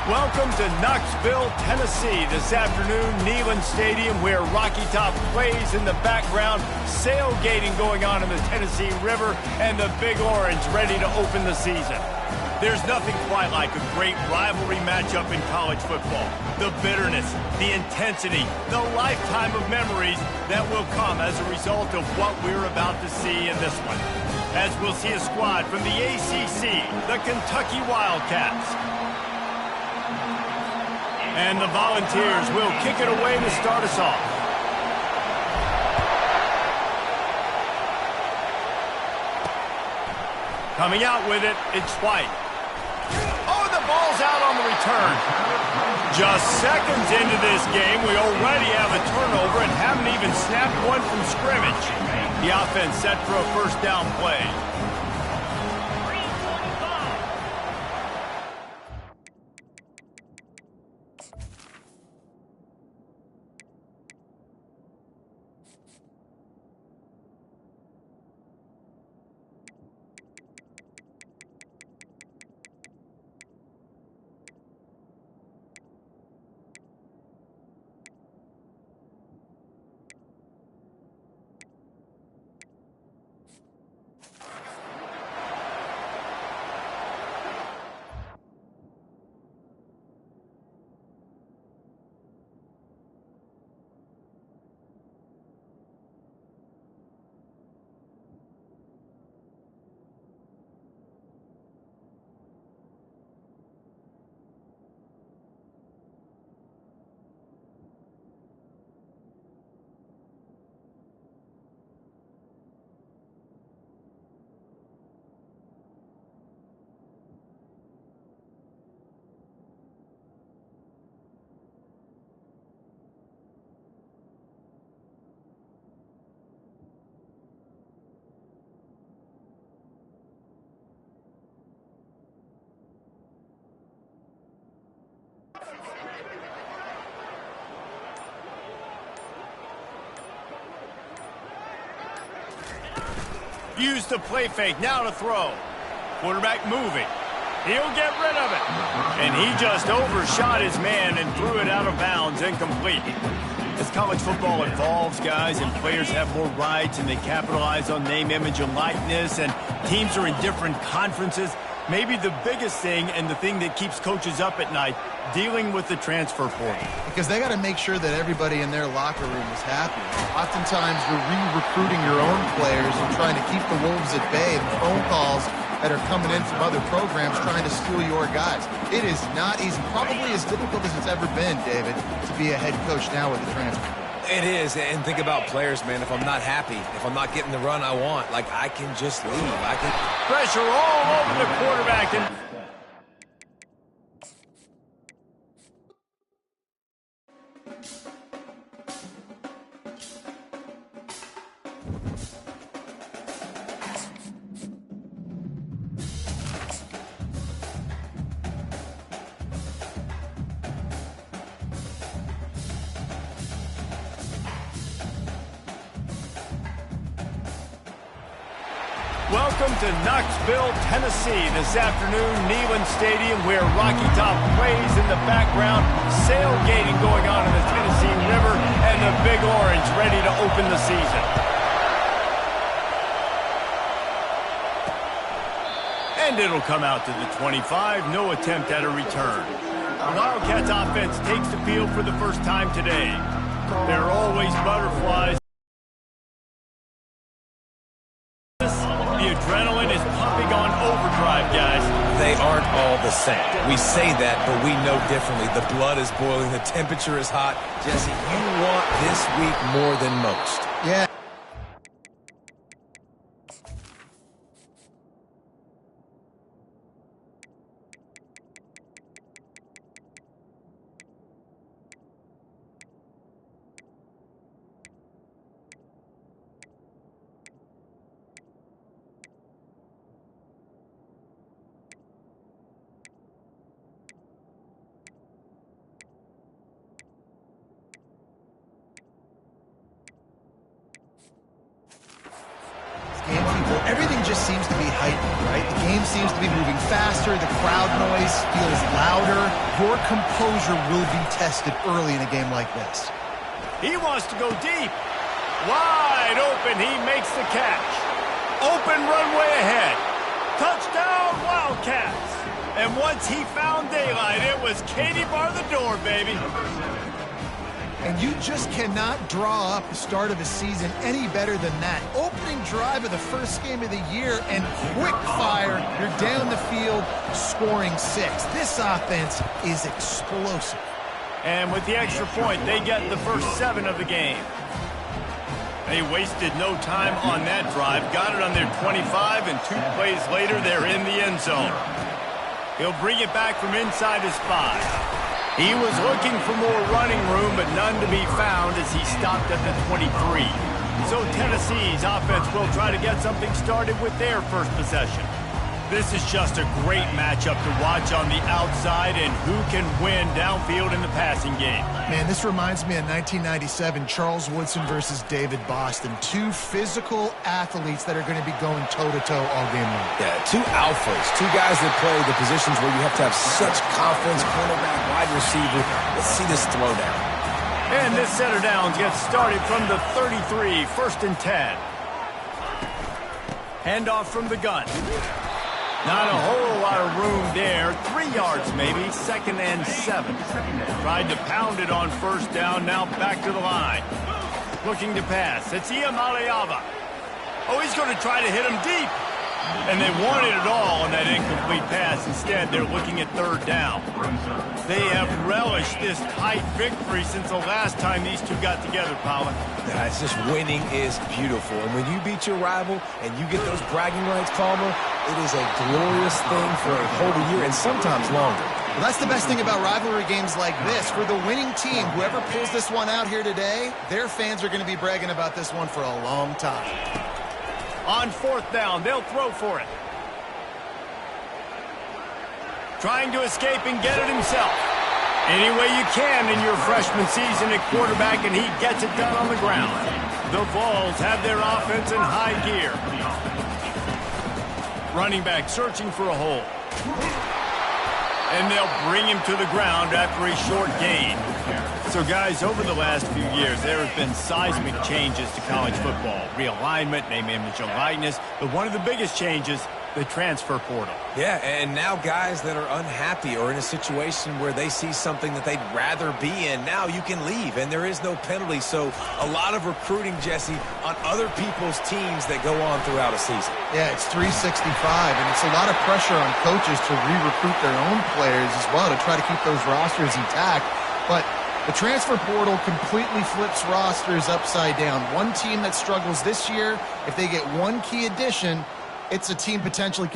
Welcome to Knoxville, Tennessee. This afternoon, Neyland Stadium, where Rocky Top plays in the background. Sailgating going on in the Tennessee River, and the Big Orange ready to open the season. There's nothing quite like a great rivalry matchup in college football. The bitterness, the intensity, the lifetime of memories that will come as a result of what we're about to see in this one. As we'll see a squad from the ACC, the Kentucky Wildcats. And the Volunteers will kick it away to start us off. Coming out with it, it's White. Oh, the ball's out on the return. Just seconds into this game, we already have a turnover and haven't even snapped one from scrimmage. The offense set for a first down play. Used the play fake, now to throw. Quarterback moving. He'll get rid of it. And he just overshot his man and threw it out of bounds, incomplete. As college football evolves, guys, and players have more rights and they capitalize on name, image, and likeness, and teams are in different conferences, maybe the biggest thing and the thing that keeps coaches up at night, dealing with the transfer portal. Because they got to make sure that everybody in their locker room is happy. Oftentimes, you're re-recruiting your own players and trying to keep the wolves at bay, and phone calls that are coming in from other programs trying to steal your guys. It is not easy, probably as difficult as it's ever been, David, to be a head coach now with the transfer. It is, and think about players, man. If I'm not happy, if I'm not getting the run I want, like, I can just leave. I can... Pressure all over the quarterback. And welcome to Knoxville, Tennessee. This afternoon, Neyland Stadium, where Rocky Top plays in the background. Sailgating going on in the Tennessee River, and the Big Orange ready to open the season. And it'll come out to the 25. No attempt at a return. The Wildcats offense takes the field for the first time today. There are always butterflies. The adrenaline is pumping on overdrive, guys. They aren't all the same. We say that, but we know differently. The blood is boiling. The temperature is hot. Jesse, you want this week more than most. Yeah. just seems to be heightened, right? The game seems to be moving faster. The crowd noise feels louder. Your composure will be tested early in a game like this. He wants to go deep. Wide open. He makes the catch. Open runway ahead. Touchdown, Wildcats. And once he found daylight, it was Katie bar the door, baby. And you just cannot draw up the start of a season any better than that. Opening drive of the first game of the year and quick fire. You're down the field scoring 6. This offense is explosive. And with the extra point, they get the first 7 of the game. They wasted no time on that drive. Got it on their 25, and 2 plays later, they're in the end zone. He'll bring it back from inside his 5. He was looking for more running room, but none to be found as he stopped at the 23. So Tennessee's offense will try to get something started with their first possession. This is just a great matchup to watch on the outside, and who can win downfield in the passing game. Man, this reminds me of 1997, Charles Woodson versus David Boston. 2 physical athletes that are going to be going toe-to-toe all game long. Yeah, 2 alphas, 2 guys that play the positions where you have to have such confidence, cornerback, wide receiver. Let's see this throwdown. And this center downs gets started from the 33, 1st and 10. Handoff from the gun. Not a whole lot of room there. 3 yards maybe, 2nd and 7. Tried to pound it on 1st down, now back to the line. Looking to pass. It's Iamaleava. Oh, he's going to try to hit him deep. And they wanted it all on that incomplete pass. Instead, they're looking at 3rd down. They have relished this tight victory since the last time these two got together, Pollock. Yeah, it's just winning is beautiful. And when you beat your rival and you get those bragging rights, Palmer, it is a glorious thing for a whole year and sometimes longer. Well, that's the best thing about rivalry games like this. For the winning team, whoever pulls this one out here today, their fans are going to be bragging about this one for a long time. On 4th down, they'll throw for it. Trying to escape and get it himself. Any way you can in your freshman season at quarterback, and he gets it done on the ground. The Vols have their offense in high gear. Running back searching for a hole. And they'll bring him to the ground after a short gain. So, guys, over the last few years, there have been seismic changes to college football. Realignment, name, image, and likeness. But one of the biggest changes, the transfer portal. Yeah, and now guys that are unhappy or in a situation where they see something that they'd rather be in, now you can leave, and there is no penalty. So a lot of recruiting, Jesse, on other people's teams that go on throughout a season. Yeah, it's 365, and it's a lot of pressure on coaches to re-recruit their own players as well to try to keep those rosters intact. But the transfer portal completely flips rosters upside down. One team that struggles this year, if they get one key addition, it's a team potentially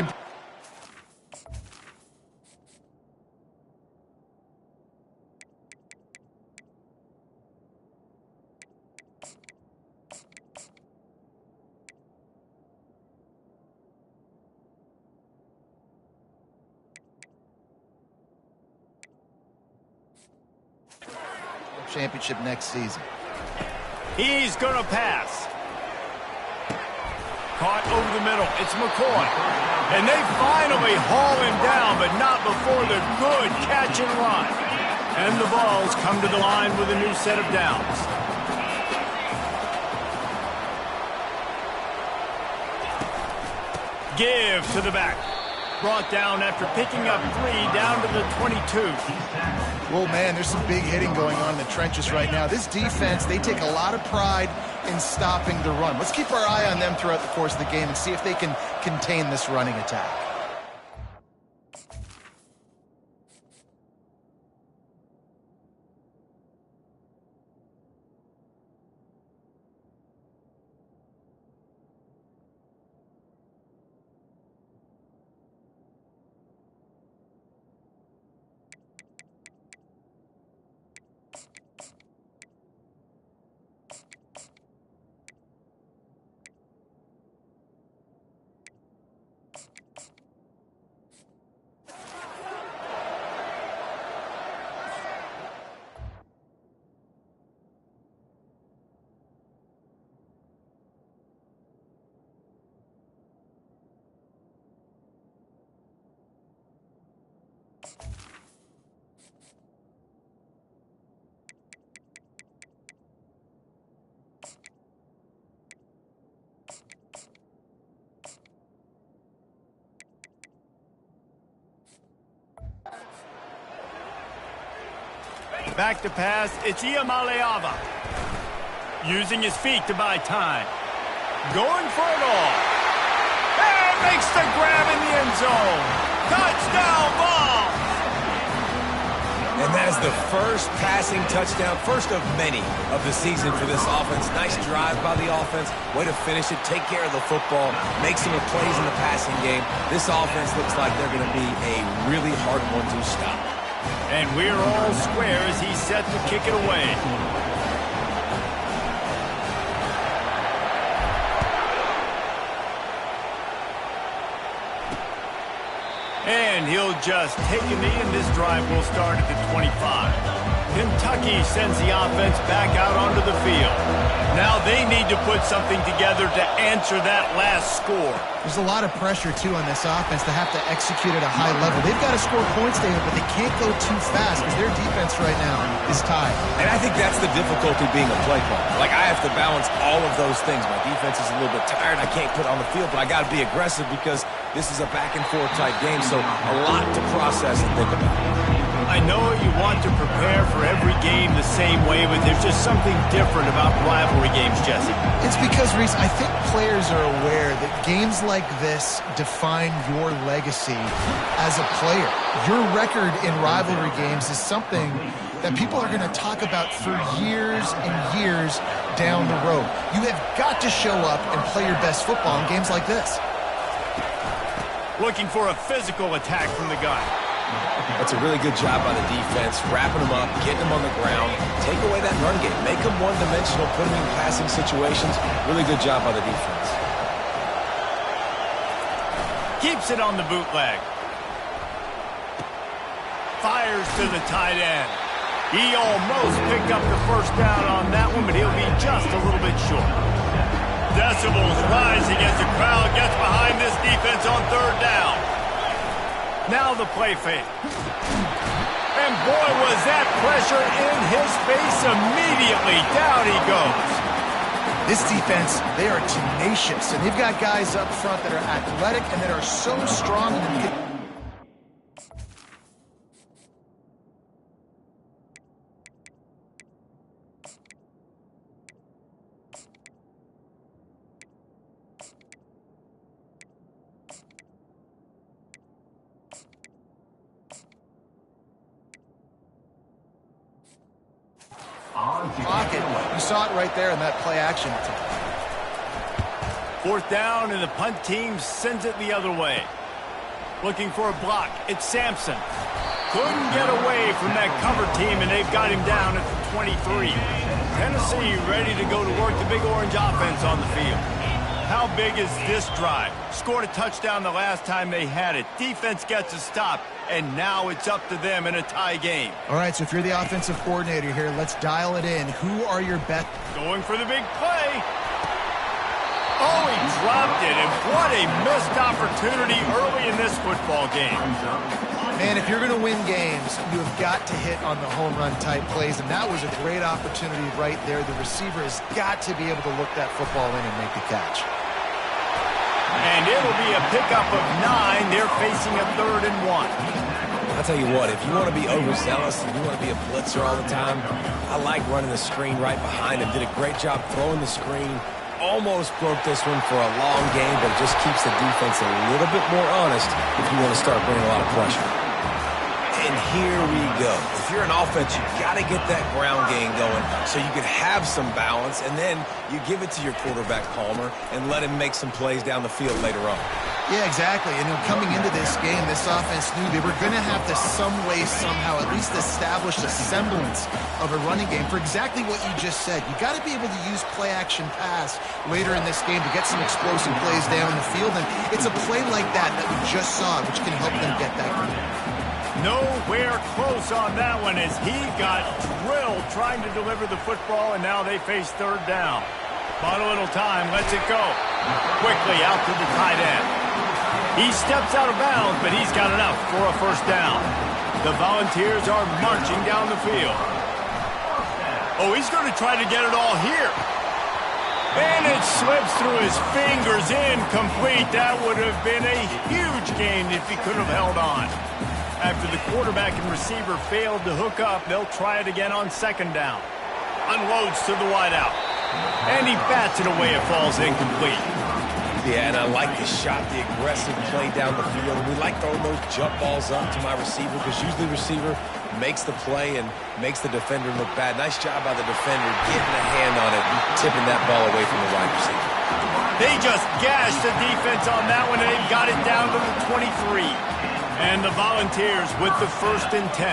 championship next season. He's going to pass. Caught over the middle. It's McCoy. And they finally haul him down, but not before the good catch and run. And the Vols come to the line with a new set of downs. Give to the back. Brought down after picking up 3 down to the 22. Well, man, there's some big hitting going on in the trenches right now. This defense, they take a lot of pride in stopping the run. Let's keep our eye on them throughout the course of the game and see if they can contain this running attack. Back to pass, it's Iamaleava. Using his feet to buy time. Going for it all. And makes the grab in the end zone. Touchdown ball! And that is the first passing touchdown, first of many of the season for this offense. Nice drive by the offense. Way to finish it, take care of the football, make some plays in the passing game. This offense looks like they're going to be a really hard one to stop. And we're all square as he's set to kick it away. And he'll just take a knee, and this drive will start at the 25. Kentucky sends the offense back out onto the field. Now they need to put something together to answer that last score. There's a lot of pressure, too, on this offense to have to execute at a high level. They've got to score points, David, but they can't go too fast because their defense right now is tied. And I think that's the difficulty being a play caller. Like, I have to balance all of those things. My defense is a little bit tired. I can't put on the field, but I got to be aggressive because this is a back-and-forth type game, so a lot to process and think about. I know you want to prepare for every game the same way, but there's just something different about rivalry games, Jesse. It's because, Reese, I think players are aware that games like this define your legacy as a player. Your record in rivalry games is something that people are going to talk about for years and years down the road. You have got to show up and play your best football in games like this. Looking for a physical attack from the guy. That's a really good job by the defense, wrapping them up, getting them on the ground, take away that run game, make them one-dimensional, put them in passing situations. Really good job by the defense. Keeps it on the bootleg. Fires to the tight end. He almost picked up the first down on that one, but he'll be just a little bit short. Decibels rising as the crowd gets behind this defense on third down. Now the play fake. And boy, was that pressure in his face immediately. Down he goes. This defense, they are tenacious, and they've got guys up front that are athletic and that are so strong. Pocket. You saw it right there in that play action attempt. Fourth down, and the punt team sends it the other way. Looking for a block. It's Sampson. Couldn't get away from that cover team, and they've got him down at the 23. Tennessee ready to go to work the Big Orange offense on the field. How big is this drive? Scored a touchdown the last time they had it. Defense gets a stop, and now it's up to them in a tie game. All right, so if you're the offensive coordinator here, let's dial it in. Who are your best? Going for the big play. Oh, he dropped it, and what a missed opportunity early in this football game. Man, if you're going to win games, you have got to hit on the home run type plays, and that was a great opportunity right there. The receiver has got to be able to look that football in and make the catch. And it'll be a pickup of 9. They're facing a 3rd and 1. I'll tell you what, if you want to be overzealous and you want to be a blitzer all the time, I like running the screen right behind him. Did a great job throwing the screen. Almost broke this one for a long game, but it just keeps the defense a little bit more honest if you want to start bringing a lot of pressure. And here we go. If you're an offense, you've got to get that ground game going so you can have some balance, and then you give it to your quarterback, Palmer, and let him make some plays down the field later on. Yeah, exactly. And coming into this game, this offense knew they were going to have to some way, somehow, at least establish a semblance of a running game for exactly what you just said. You got to be able to use play-action pass later in this game to get some explosive plays down the field, and it's a play like that we just saw, which can help them get that going. Nowhere close on that one as he got drilled trying to deliver the football, and now they face 3rd down. Bought a little time, lets it go. Quickly out to the tight end. He steps out of bounds, but he's got enough for a 1st down. The Volunteers are marching down the field. Oh, he's going to try to get it all here. And it slips through his fingers, incomplete. That would have been a huge gain if he could have held on. After the quarterback and receiver failed to hook up, they'll try it again on second down. Unloads to the wideout. And he bats it away. It falls incomplete. Yeah, and I like the shot, the aggressive play down the field. We like throwing those jump balls up to my receiver because usually the receiver makes the play and makes the defender look bad. Nice job by the defender getting a hand on it, tipping that ball away from the wide receiver. They just gashed the defense on that one, and they got it down to the 23. And the Volunteers with the 1st and 10.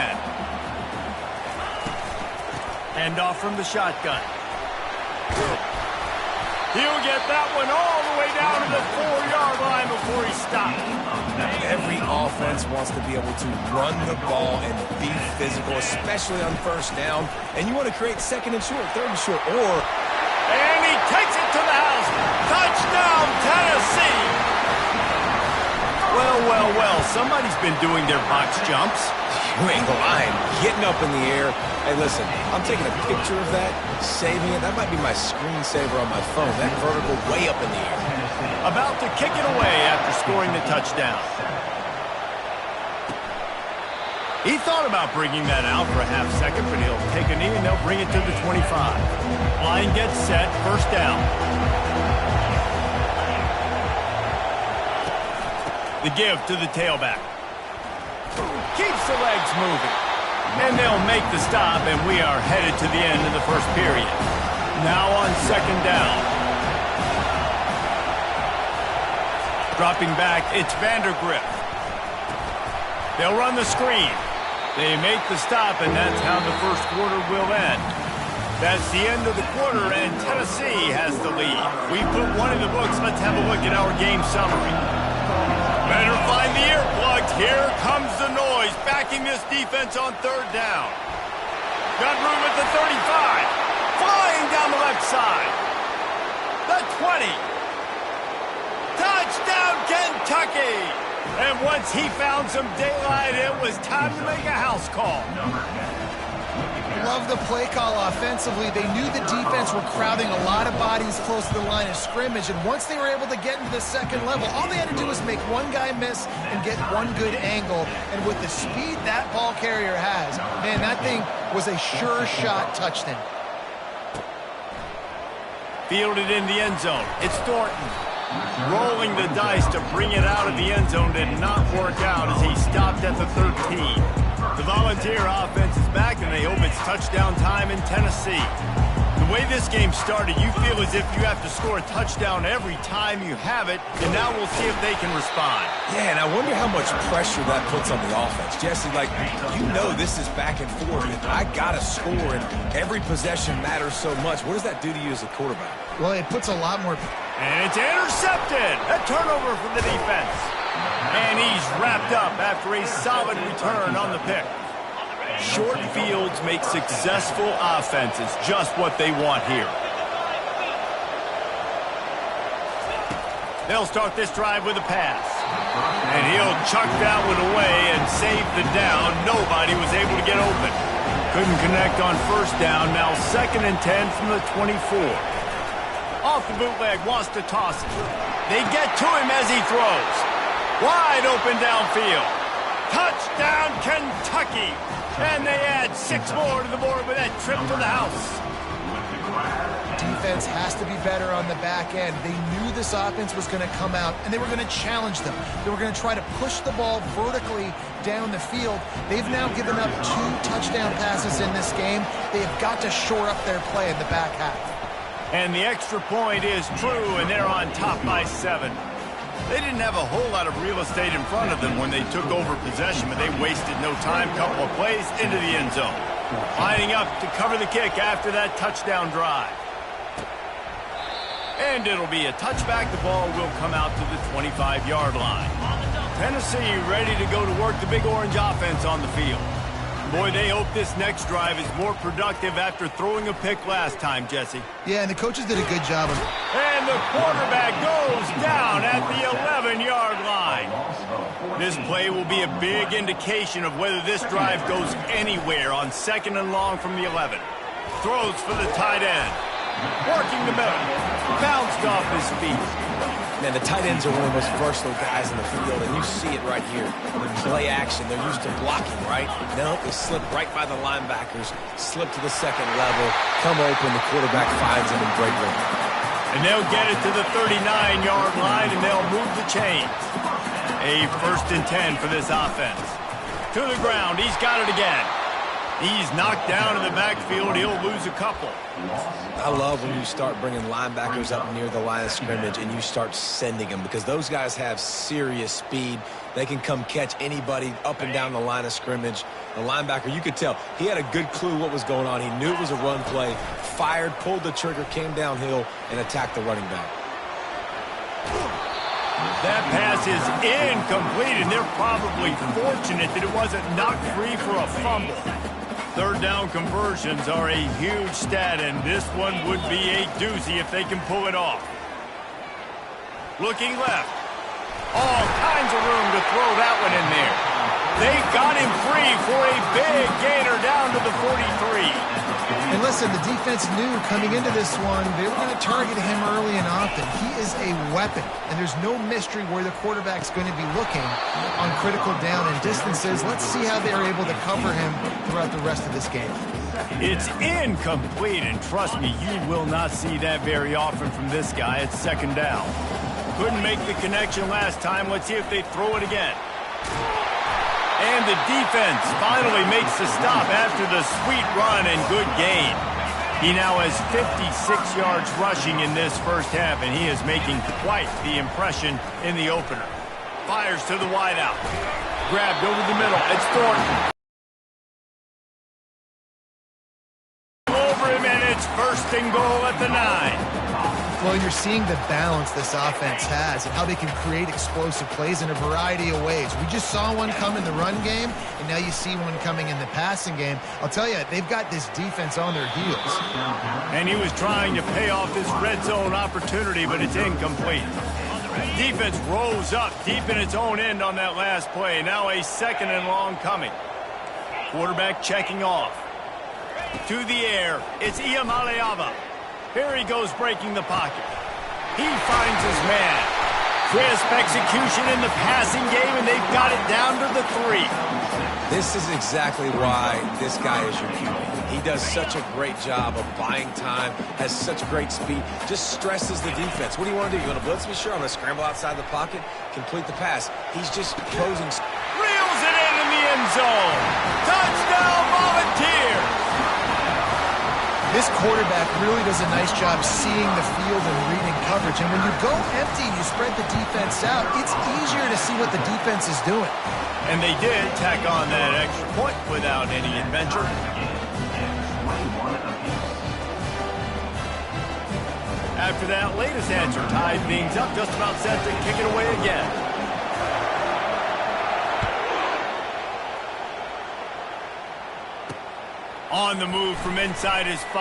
Hand off from the shotgun. He'll get that one all the way down to the 4-yard line before he stops. Every offense wants to be able to run the ball and be physical, especially on 1st down. And you want to create 2nd and short, 3rd and short, or... And he takes it to the house. Touchdown, Tennessee. Well, somebody's been doing their box jumps. You ain't lying. Getting up in the air. Hey, listen, I'm taking a picture of that, saving it. That might be my screensaver on my phone. That vertical way up in the air. About to kick it away after scoring the touchdown. He thought about bringing that out for a half second, but he'll take a knee and they'll bring it to the 25. Line gets set, 1st down. The give to the tailback. Keeps the legs moving. And they'll make the stop, and we are headed to the end of the 1st period. Now on 2nd down. Dropping back, it's Vandergrift. They'll run the screen. They make the stop, and that's how the 1st quarter will end. That's the end of the quarter, and Tennessee has the lead. We put one in the books. Let's have a look at our game summary. Better find the earplugs. Here comes the noise, backing this defense on 3rd down. Got room at the 35. Flying down the left side. The 20. Touchdown, Kentucky. And once he found some daylight, it was time to make a house call. Love the play call offensively. They knew the defense were crowding a lot of bodies close to the line of scrimmage, and once they were able to get into the 2nd level, all they had to do was make one guy miss and get one good angle. And with the speed that ball carrier has, man, that thing was a sure shot touchdown. Fielded in the end zone. It's Thornton. Rolling the dice to bring it out of the end zone did not work out as he stopped at the 13. The Volunteer offense is back, and they hope it's touchdown time in Tennessee. The way this game started, you feel as if you have to score a touchdown every time you have it, and now we'll see if they can respond. Yeah, and I wonder how much pressure that puts on the offense. Jesse, like, you know this is back and forth, and I got to score, and every possession matters so much. What does that do to you as a quarterback? Well, it puts a lot more... And it's intercepted. A turnover for the defense. And he's wrapped up after a solid return on the pick. Short fields make successful offenses just what they want here. They'll start this drive with a pass. And he'll chuck that one away and save the down. Nobody was able to get open. Couldn't connect on 1st down. Now 2nd and 10 from the 24. Off the bootleg, wants to toss it. They get to him as he throws. Wide open downfield. Touchdown, Kentucky. And they add 6 more to the board with that trip to the house. Defense has to be better on the back end. They knew this offense was going to come out, and they were going to challenge them. They were going to try to push the ball vertically down the field. They've now given up 2 touchdown passes in this game. They have got to shore up their play in the back half. And the extra point is true, and they're on top by 7. They didn't have a whole lot of real estate in front of them when they took over possession, but they wasted no time. Couple of plays into the end zone. Lining up to cover the kick after that touchdown drive. And it'll be a touchback. The ball will come out to the 25-yard line. Tennessee ready to go to work the Big Orange offense on the field. Boy, they hope this next drive is more productive after throwing a pick last time, Jesse. Yeah, and the coaches did a good job of it. And the quarterback goes down at the 11-yard line. This play will be a big indication of whether this drive goes anywhere on 2nd and long from the 11. Throws for the tight end. Working the middle. Bounced off his feet. Man, the tight ends are one of the most versatile guys in the field, and you see it right here. In play action, they're used to blocking, right? No, they slip right by the linebackers, slip to the second level, come open, the quarterback finds them and break them. And they'll get it to the 39-yard line, and they'll move the chains. A 1st and 10 for this offense. To the ground, he's got it again. He's knocked down in the backfield. He'll lose a couple. I love when you start bringing linebackers up near the line of scrimmage and you start sending them, because those guys have serious speed. They can come catch anybody up and down the line of scrimmage. The linebacker, you could tell, he had a good clue what was going on. He knew it was a run play, fired, pulled the trigger, came downhill, and attacked the running back. That pass is incomplete, and they're probably fortunate that it wasn't knocked free for a fumble. 3rd down conversions are a huge stat, and this one would be a doozy if they can pull it off. Looking left. All kinds of room to throw that one in there. They got him free for a big gainer down to the 43. And listen, the defense knew coming into this one, they were going to target him early and often. He is a weapon, and there's no mystery where the quarterback's going to be looking on critical down and distances. Let's see how they're able to cover him throughout the rest of this game. It's incomplete, and trust me, you will not see that very often from this guy. It's 2nd down. Couldn't make the connection last time. Let's see if they throw it again. And the defense finally makes the stop after the sweet run and good gain. He now has 56 yards rushing in this first half, and he is making quite the impression in the opener. Fires to the wideout. Grabbed over the middle. It's Thornton. Over him, and it's 1st and goal at the 9. Well, you're seeing the balance this offense has and how they can create explosive plays in a variety of ways. We just saw one come in the run game, and now you see one coming in the passing game. I'll tell you, they've got this defense on their heels. And he was trying to pay off this red zone opportunity, but it's incomplete. Defense rose up deep in its own end on that last play. Now a 2nd and long coming. Quarterback checking off. To the air, it's Iamaleava. Here he goes breaking the pocket. He finds his man. Crisp execution in the passing game, and they've got it down to the 3. This is exactly why this guy is your QB. He does such a great job of buying time, has such great speed, just stresses the defense. What do you want to do? You want to blitz me? Sure, I'm going to scramble outside the pocket, complete the pass. He's just closing. Reels it in the end zone. Touchdown, Volunteers! This quarterback really does a nice job seeing the field and reading coverage. And when you go empty, you spread the defense out, it's easier to see what the defense is doing. And they did tack on that extra point without any adventure. After that latest answer tied things up, just about set to kick it away again. On the move from inside his 5.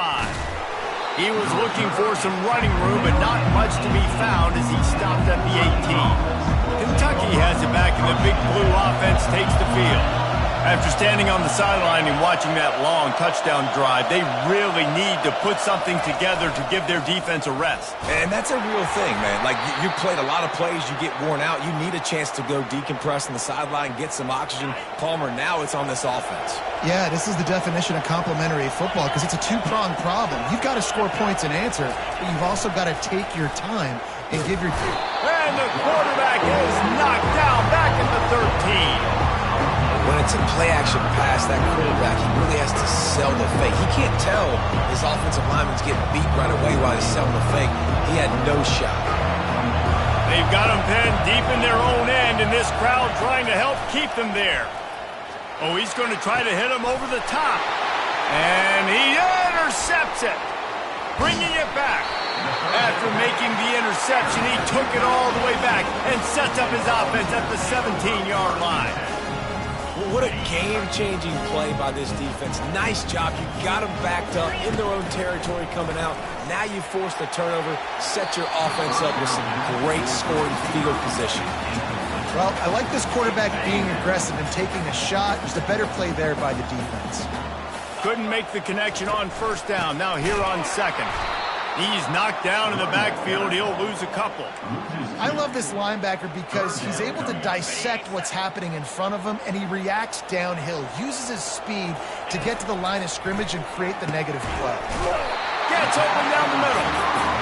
He was looking for some running room, but not much to be found as he stopped at the 18. Kentucky has it back, and the Big Blue offense takes the field. After standing on the sideline and watching that long touchdown drive, they really need to put something together to give their defense a rest. And that's a real thing, man. Like, you played a lot of plays, you get worn out, you need a chance to go decompress on the sideline, get some oxygen. Palmer, now it's on this offense. Yeah, this is the definition of complementary football, because it's a two-pronged problem. You've got to score points and answer, but you've also got to take your time and give your... And the quarterback is knocked down back at the 13. When it's a play-action pass, that quarterback, he really has to sell the fake. He can't tell his offensive lineman's getting beat right away while he's selling the fake. He had no shot. They've got him pinned deep in their own end, and this crowd trying to help keep them there. Oh, he's going to try to hit him over the top. And he intercepts it, bringing it back. After making the interception, he took it all the way back and sets up his offense at the 17-yard line. Well, what a game-changing play by this defense. Nice job. You got them backed up in their own territory coming out. Now you force the turnover, set your offense up with some great scoring field position. Well, I like this quarterback being aggressive and taking a shot. Just a better play there by the defense. Couldn't make the connection on first down. Now here on second. He's knocked down in the backfield. He'll lose a couple. I love this linebacker because he's able to dissect what's happening in front of him, and he reacts downhill, uses his speed to get to the line of scrimmage and create the negative play. Gets open down the middle.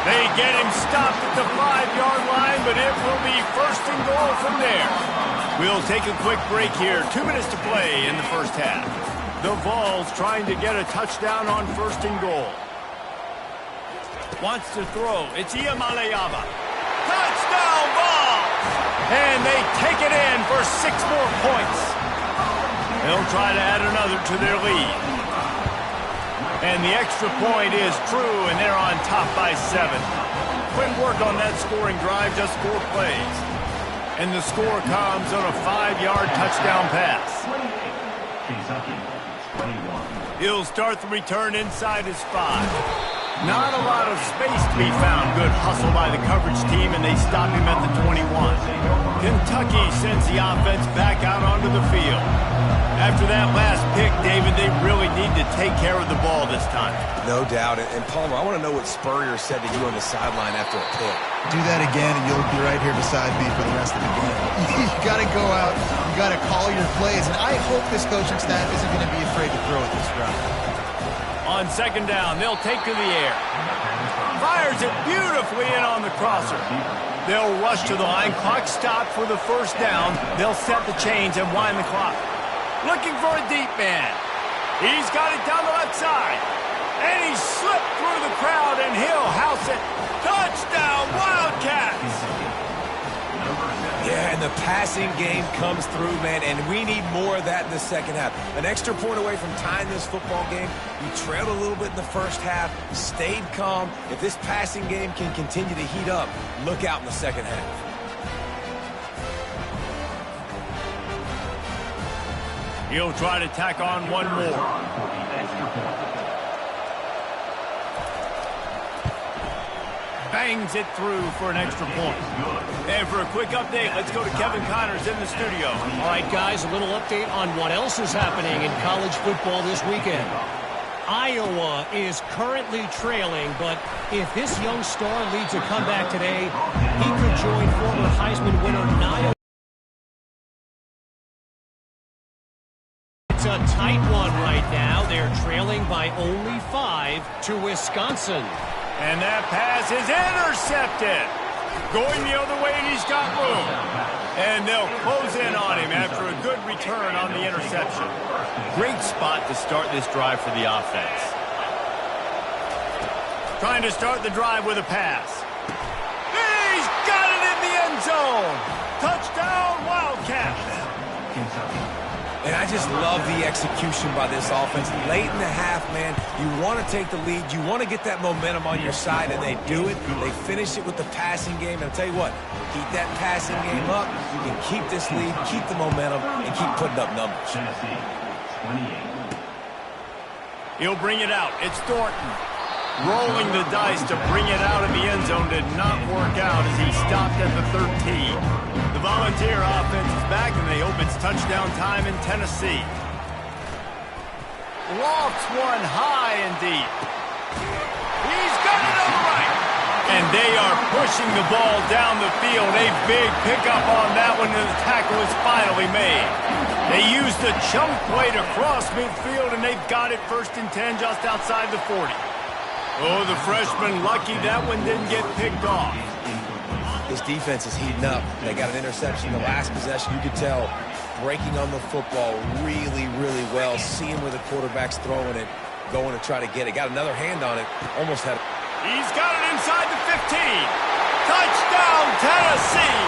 They get him stopped at the 5-yard line, but it will be first and goal from there. We'll take a quick break here. 2 minutes to play in the first half. The Vols trying to get a touchdown on first and goal. Wants to throw. It's Iamaleava. Touchdown Vols! And they take it in for 6 more points. They'll try to add another to their lead. And the extra point is true, and they're on top by 7. Quick work on that scoring drive, just 4 plays. And the score comes on a 5-yard touchdown pass. He'll start the return inside his 5. Not a lot of space to be found. Good hustle by the coverage team, and they stop him at the 21. Kentucky sends the offense back out onto the field. After that last pick, David, they really need to take care of the ball this time. No doubt. And Palmer, I want to know what Spurrier said to you on the sideline after a pick. Do that again, and you'll be right here beside me for the rest of the game. You got to go out. You got to call your plays, and I hope this coaching staff isn't going to be afraid to throw at this route. On second down, they'll take to the air. Fires it beautifully in on the crosser. They'll rush to the line. Clock stopped for the first down. They'll set the chains and wind the clock. Looking for a deep man. He's got it down the left side. And he slipped through the crowd, and he'll house it. Touchdown, Wildcats! Yeah, and the passing game comes through, man, and we need more of that in the second half. An extra point away from tying this football game. You trailed a little bit in the first half, stayed calm. If this passing game can continue to heat up, look out in the second half. He'll try to tack on one more. Bangs it through for an extra point. And for a quick update, let's go to Kevin Connors in the studio. All right, guys, a little update on what else is happening in college football this weekend. Iowa is currently trailing, but if this young star leads a comeback today, he could join former Heisman winner Niall. It's a tight one right now. They're trailing by only 5 to Wisconsin. And that pass is intercepted. Going the other way, and he's got room. And they'll close in on him after a good return on the interception. Great spot to start this drive for the offense. Trying to start the drive with a pass. He's got it in the end zone. Touchdown, Wildcats. And I just love the execution by this offense. Late in the half, man, you want to take the lead. You want to get that momentum on your side, and they do it. They finish it with the passing game. And I'll tell you what, keep that passing game up. You can keep this lead, keep the momentum, and keep putting up numbers. He'll bring it out. It's Thornton. Rolling the dice to bring it out of the end zone did not work out as he stopped at the 13. The Volunteer offense is back, and they hope it's touchdown time in Tennessee. Lofts one high and deep. He's got it on the right. And they are pushing the ball down the field. A big pickup on that one, and the tackle is finally made. They used the chunk play to cross midfield, and they've got it first and 10 just outside the 40. Oh, the freshman lucky that one didn't get picked off. This defense is heating up. They got an interception the last possession. You could tell breaking on the football really, really well. Seeing where the quarterback's throwing it, going to try to get it. Got another hand on it. Almost had it. He's got it inside the 15. Touchdown, Tennessee.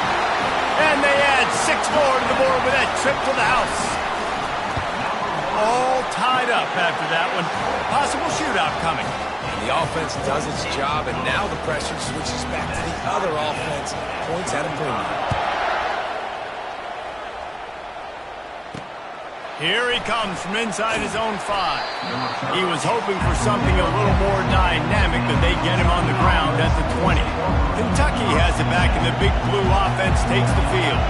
And they add 6 more to the board with that trip to the house. All tied up after that one. Possible shootout coming. The offense does its job, and now the pressure switches back to the other offense. Points at a premium. Here he comes from inside his own 5. He was hoping for something a little more dynamic, but they get him on the ground at the 20. Kentucky has it back, and the big blue offense takes the field.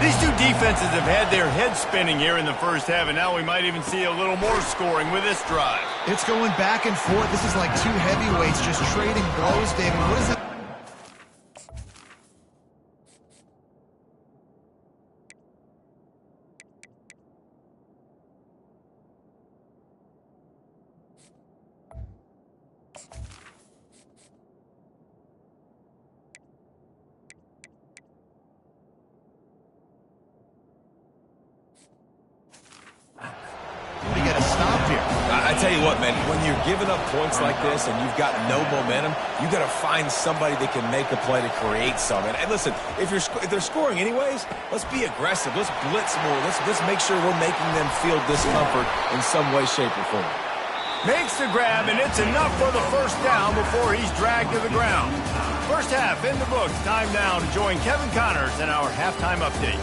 These two defenses have had their heads spinning here in the first half, and now we might even see a little more scoring with this drive. It's going back and forth. This is like two heavyweights just trading blows, David. What is that? We got to stop here. I tell you what, man, when you're giving up points like this and you've got no momentum, you got to find somebody that can make a play to create something. And listen, if they're scoring anyways, let's be aggressive. Let's blitz more. Let's make sure we're making them feel discomfort in some way, shape, or form. Makes the grab, and it's enough for the first down before he's dragged to the ground. First half in the books. Time now to join Kevin Connors in our halftime update.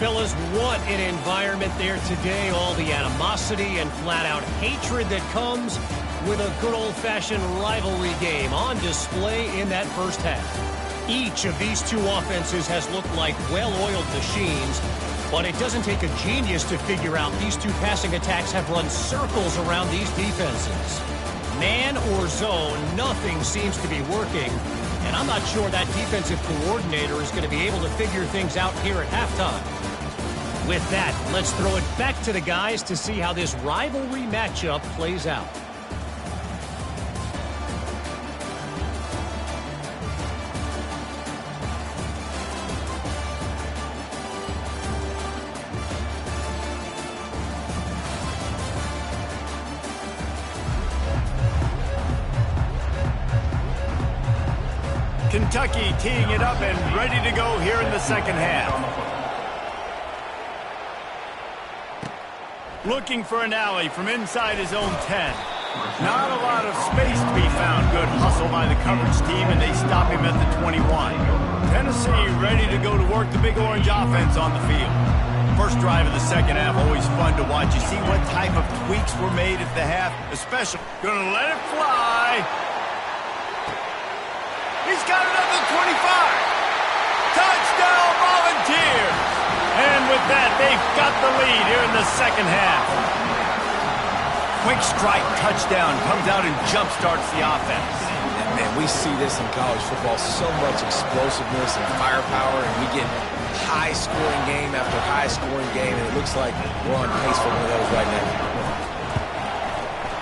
Fellas, what an environment there today. All the animosity and flat-out hatred that comes with a good old-fashioned rivalry game on display in that first half. Each of these two offenses has looked like well-oiled machines, but it doesn't take a genius to figure out these two passing attacks have run circles around these defenses. Man or zone, nothing seems to be working, and I'm not sure that defensive coordinator is going to be able to figure things out here at halftime. With that, let's throw it back to the guys to see how this rivalry matchup plays out. Kentucky teeing it up and ready to go here in the second half. Looking for an alley from inside his own 10. Not a lot of space to be found. Good hustle by the coverage team, and they stop him at the 21. Tennessee ready to go to work the Big Orange offense on the field. First drive of the second half, always fun to watch. You see what type of tweaks were made at the half, especially. Gonna let it fly. He's got it up to 25. Touchdown Volunteers. And with that, they've got the lead here in the second half. Quick strike touchdown comes out and jump-starts the offense. And man, we see this in college football, so much explosiveness and firepower, and we get high-scoring game after high-scoring game, and it looks like we're on pace for one of those right now.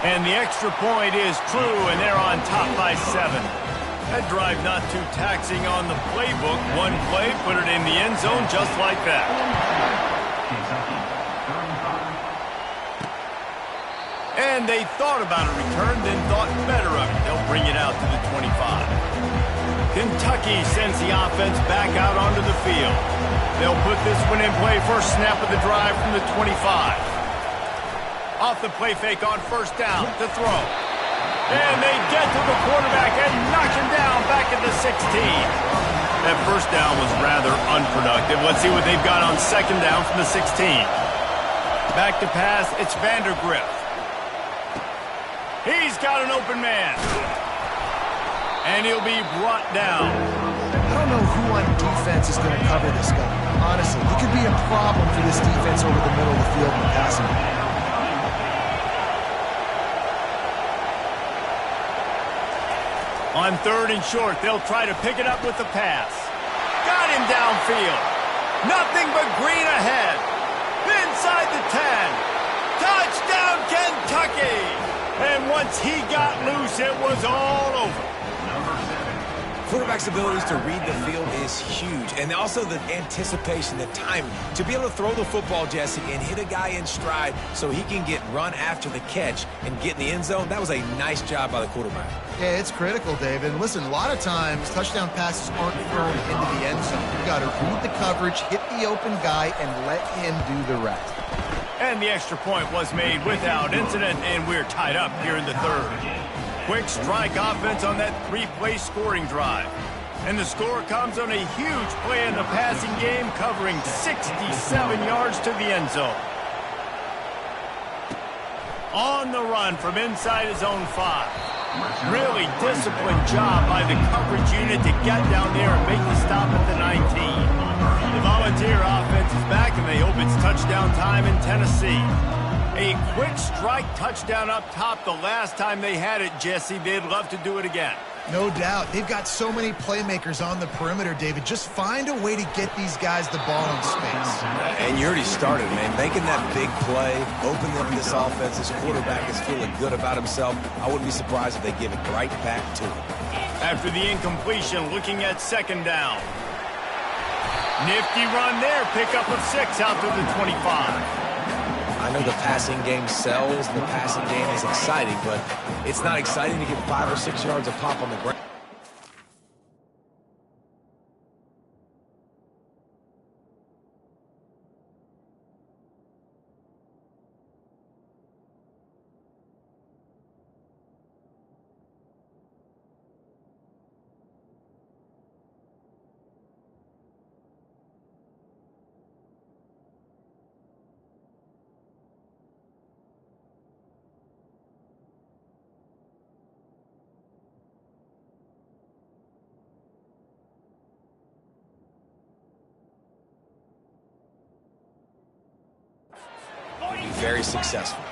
And the extra point is true, and they're on top by 7. That drive not too taxing on the playbook. One play, put it in the end zone just like that. And they thought about a return, then thought better of it. They'll bring it out to the 25. Kentucky sends the offense back out onto the field. They'll put this one in play first snap of the drive from the 25. Off the play fake on first down to throw. And they get to the quarterback and knock him down back at the 16. That first down was rather unproductive. Let's see what they've got on second down from the 16. Back to pass, it's Vandergrift. He's got an open man. And he'll be brought down. I don't know who on defense is going to cover this guy. Honestly, he could be a problem for this defense over the middle of the field in the passing game. On third and short, they'll try to pick it up with the pass. Got him downfield. Nothing but green ahead. Inside the 10. Touchdown, Kentucky! And once he got loose, it was all over. Quarterback's abilities to read the field is huge, and also the anticipation, the timing. To be able to throw the football, Jesse, and hit a guy in stride so he can get run after the catch and get in the end zone, that was a nice job by the quarterback. Yeah, it's critical, David. Listen, a lot of times, touchdown passes aren't thrown into the end zone. You've got to read the coverage, hit the open guy, and let him do the rest. And the extra point was made without incident, and we're tied up here in the third. Quick strike offense on that three-play scoring drive. And the score comes on a huge play in the passing game, covering 67 yards to the end zone. On the run from inside his own 5. Really disciplined job by the coverage unit to get down there and make the stop at the 19. The Volunteer offense is back, and they hope it's touchdown time in Tennessee. A quick strike touchdown up top the last time they had it, Jesse. They'd love to do it again. No doubt. They've got so many playmakers on the perimeter, David. Just find a way to get these guys the ball in space. And you already started, man. Making that big play, opening up this offense. This quarterback is feeling good about himself. I wouldn't be surprised if they give it right back to him. After the incompletion, looking at second down. Nifty run there. Pickup of 6 out to the 25. I know the passing game sells, the passing game is exciting, but it's not exciting to get 5 or 6 yards of pop on the ground. Very successful.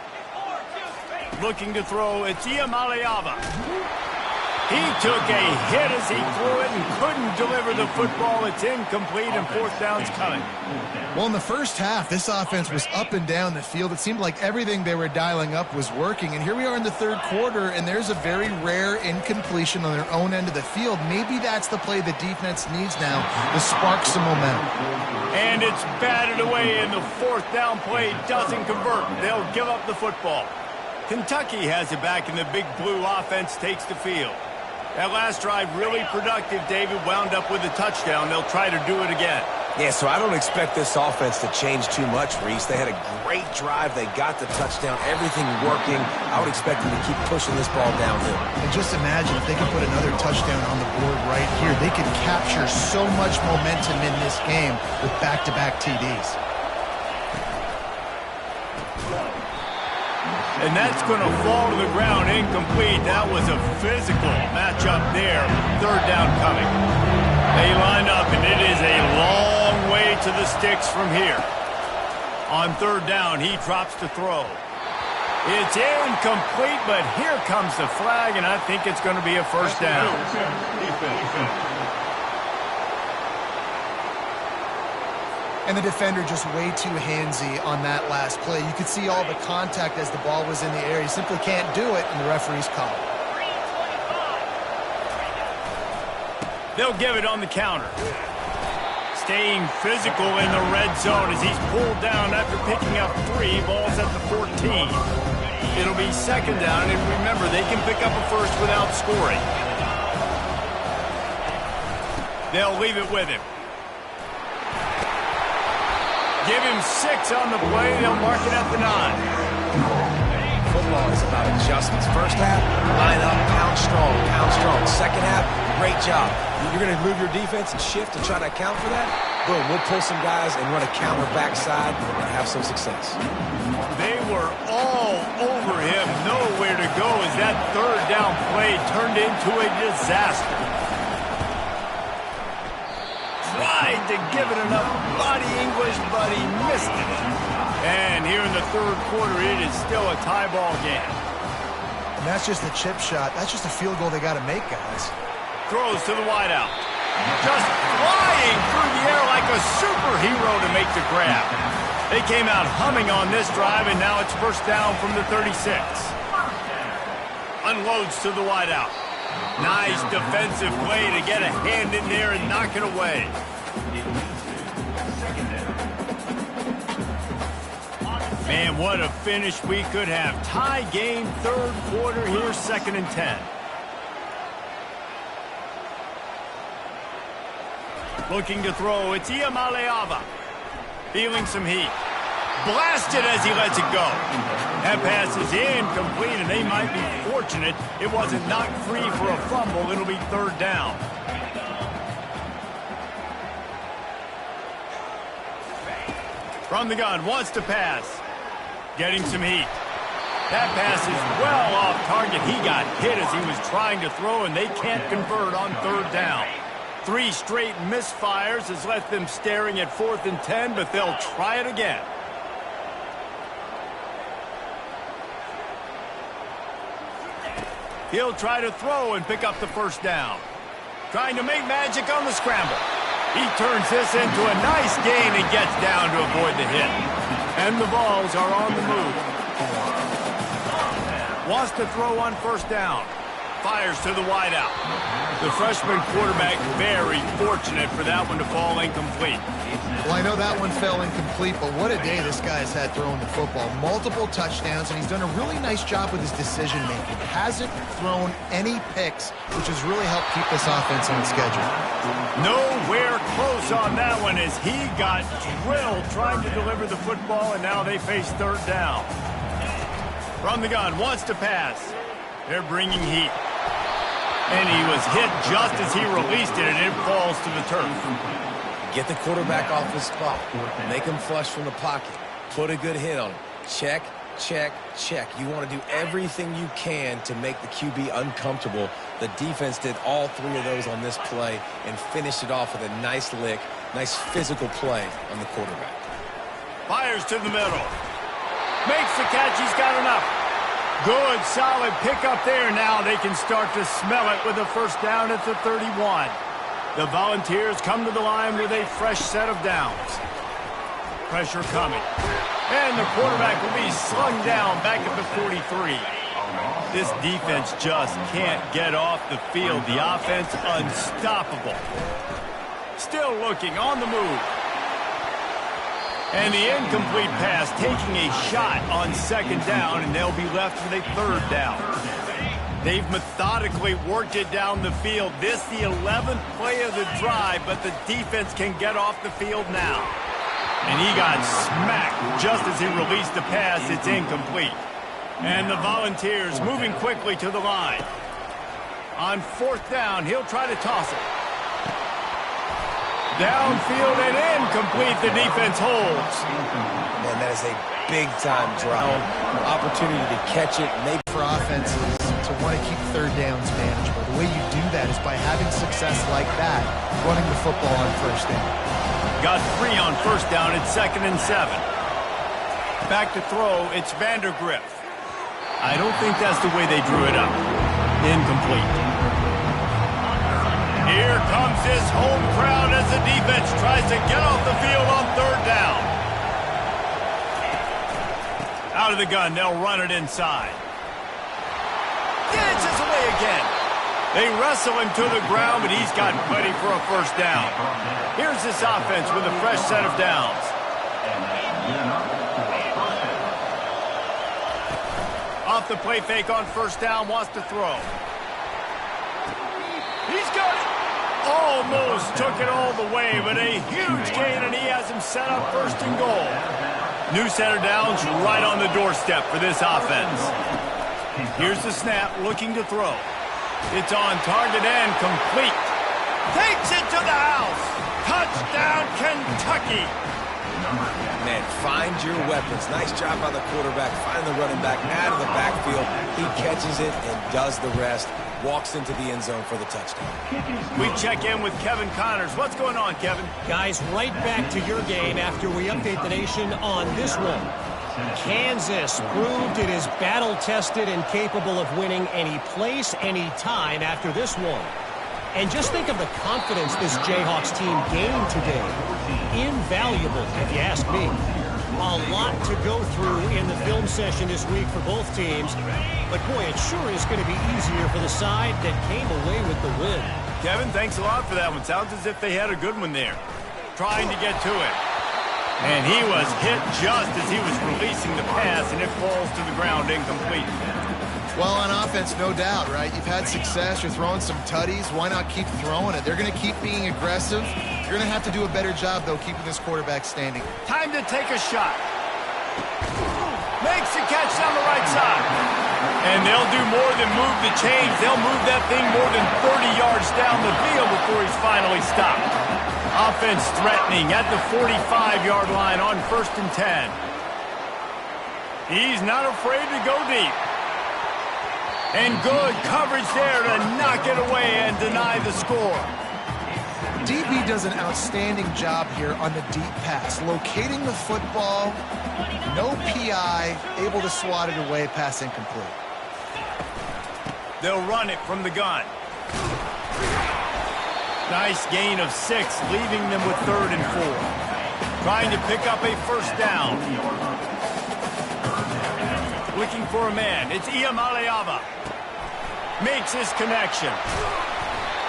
Looking to throw, it's Iamaleava. He took a hit as he threw it and couldn't deliver the football. It's incomplete, and fourth down's coming. Well, in the first half, this offense was up and down the field. It seemed like everything they were dialing up was working. And here we are in the third quarter, and there's a very rare incompletion on their own end of the field. Maybe that's the play the defense needs now to spark some momentum. And it's batted away, and the fourth down play doesn't convert. They'll give up the football. Kentucky has it back, and the big blue offense takes the field. That last drive really productive. David wound up with a touchdown. They'll try to do it again. Yeah, so I don't expect this offense to change too much, Reese. They had a great drive. They got the touchdown. Everything working. I would expect them to keep pushing this ball downhill. And just imagine if they could put another touchdown on the board right here. They could capture so much momentum in this game with back-to-back TDs. And that's going to fall to the ground incomplete. That was a physical matchup there. Third down coming. They line up, and it is a long way to the sticks from here. On third down, he drops to throw. It's incomplete, but here comes the flag, and I think it's going to be a first down. And the defender just way too handsy on that last play. You could see all the contact as the ball was in the air. He simply can't do it, and the referee's call. They'll give it on the counter. Staying physical in the red zone as he's pulled down after picking up 3 balls at the 14. It'll be second down, and remember, they can pick up a first without scoring. They'll leave it with him. Give him 6 on the play. They'll mark it at the 9. Football is about adjustments. First half, line up, pound strong, pound strong. Second half, great job. You're going to move your defense and shift and try to account for that? Boom, we'll pull some guys and run a counter backside and have some success. They were all over him. Nowhere to go as that third down play turned into a disaster. Tried to give it enough body English, but he missed it. And here in the third quarter, it is still a tie ball game. And that's just a chip shot. That's just a field goal they got to make, guys. Throws to the wideout. Just flying through the air like a superhero to make the grab. They came out humming on this drive, and now it's first down from the 36. Unloads to the wideout. Nice defensive play to get a hand in there and knock it away. Man, what a finish we could have. Tie game, third quarter here, 2nd and 10. Looking to throw, it's Iamaleava. Feeling some heat. Blasted as he lets it go. That pass is incomplete, and they might be fortunate it wasn't knocked free for a fumble. It'll be third down. From the gun, wants to pass. Getting some heat. That pass is well off target. He got hit as he was trying to throw, and they can't convert on third down. 3 straight misfires has left them staring at 4th and 10, but they'll try it again. He'll try to throw and pick up the first down. Trying to make magic on the scramble. He turns this into a nice gain and gets down to avoid the hit. And the Vols are on the move. Wants to throw on first down. Fires to the wideout. The freshman quarterback very fortunate for that one to fall incomplete. Well, I know that one fell incomplete, but what a day this guy has had throwing the football. Multiple touchdowns, and he's done a really nice job with his decision-making. Hasn't thrown any picks, which has really helped keep this offense on schedule. Nowhere close on that one as he got drilled trying to deliver the football, and now they face 3rd down. From the gun, wants to pass. They're bringing heat. And he was hit just as he released it, and it falls to the turf. Get the quarterback off his spot. Make him flush from the pocket. Put a good hit on him. Check, check, check. You want to do everything you can to make the QB uncomfortable. The defense did all 3 of those on this play and finished it off with a nice lick, nice physical play on the quarterback. Fires to the middle. Makes the catch. He's got enough. Good, solid pickup there. Now they can start to smell it with a first down at the 31. The Volunteers come to the line with a fresh set of downs. Pressure coming. And the quarterback will be slung down back at the 43. This defense just can't get off the field. The offense unstoppable. Still looking on the move. And the incomplete pass taking a shot on 2nd down, and they'll be left with a 3rd down. They've methodically worked it down the field. This the 11th play of the drive, but the defense can get off the field now. And he got smacked just as he released the pass. It's incomplete. And the Volunteers moving quickly to the line. On 4th down, he'll try to toss it. Downfield and incomplete. The defense holds. Man, that is a big-time drop. Opportunity to catch it. Maybe For offenses to want to keep 3rd downs manageable. The way you do that is by having success like that, running the football on 1st down. Got 3 on 1st down. It's 2nd and 7. Back to throw. It's Vandergriff. I don't think that's the way they drew it up. Incomplete. Here comes his home crowd as the defense tries to get off the field on 3rd down. Out of the gun, they'll run it inside. Dances away again. They wrestle him to the ground, but he's got plenty for a first down. Here's this offense with a fresh set of downs. Off the play fake on first down, wants to throw. He's got it. Almost took it all the way, but a huge gain, and he has him set up 1st and goal. New set of downs right on the doorstep for this offense. Here's the snap, looking to throw. It's on target and complete. Takes it to the house. Touchdown, Kentucky. Man, find your weapons. Nice job by the quarterback. Find the running back out of the backfield. He catches it and does the rest. Walks into the end zone for the touchdown. We check in with Kevin Connors. What's going on, Kevin? Guys, right back to your game after we update the nation on this one. Kansas proved it is battle-tested and capable of winning any place, any time after this one. And just think of the confidence this Jayhawks team gained today. Invaluable, if you ask me. A lot to go through in the film session this week for both teams. But, boy, it sure is going to be easier for the side that came away with the win. Kevin, thanks a lot for that one. Sounds as if they had a good one there. Trying to get to it. And he was hit just as he was releasing the pass, and it falls to the ground incomplete. Well, on offense, no doubt, right? You've had success. You're throwing some tutties. Why not keep throwing it? They're going to keep being aggressive. You're going to have to do a better job, though, keeping this quarterback standing. Time to take a shot. Makes the catch down the right side. And they'll do more than move the chains. They'll move that thing more than 30 yards down the field before he's finally stopped. Offense threatening at the 45-yard line on 1st and 10. He's not afraid to go deep. And good coverage there to knock it away and deny the score. DB does an outstanding job here on the deep pass, locating the football, no PI, able to swat it away, pass incomplete. They'll run it from the gun. Nice gain of 6, leaving them with 3rd and 4. Trying to pick up a first down. Looking for a man. It's Iamaleava. Makes his connection.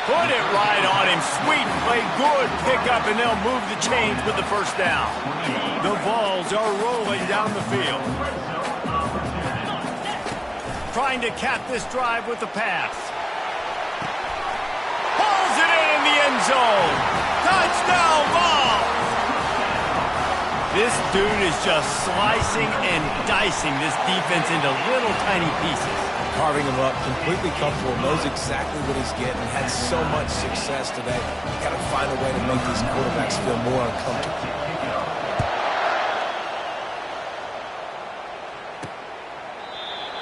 Put it right on him. Sweet play. Good pickup, and they'll move the chains with the first down. The Vols are rolling down the field. Trying to cap this drive with the pass. Pulls it in the end zone. Touchdown, Vols! This dude is just slicing and dicing this defense into little tiny pieces. Carving him up, completely comfortable, knows exactly what he's getting, had so much success today. You got to find a way to make these quarterbacks feel more uncomfortable.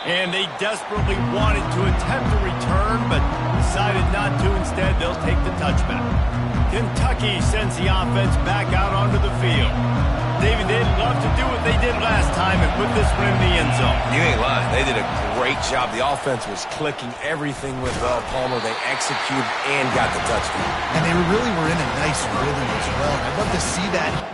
And they desperately wanted to attempt a return, but decided not to. Instead, they'll take the touchback. Kentucky sends the offense back out onto the field. David, they'd love to do what they did last time and put this one in the end zone. You ain't lying. They did a great job. The offense was clicking. Everything went well. Palmer, they executed and got the touchdown. And they really were in a nice rhythm as well. I'd love to see that.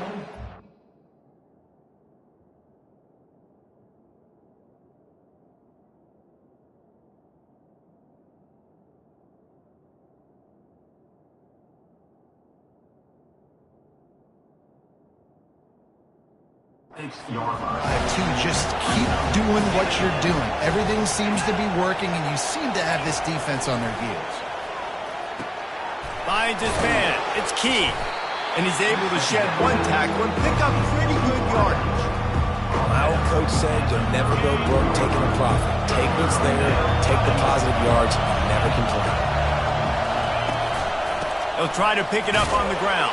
To just keep doing what you're doing. Everything seems to be working, and you seem to have this defense on their heels. Finds his man. It's Key. And he's able to shed one tackle and pick up pretty good yardage. My old coach said you'll never go broke taking a profit. Take what's there, take the positive yards, and never complain. They'll try to pick it up on the ground.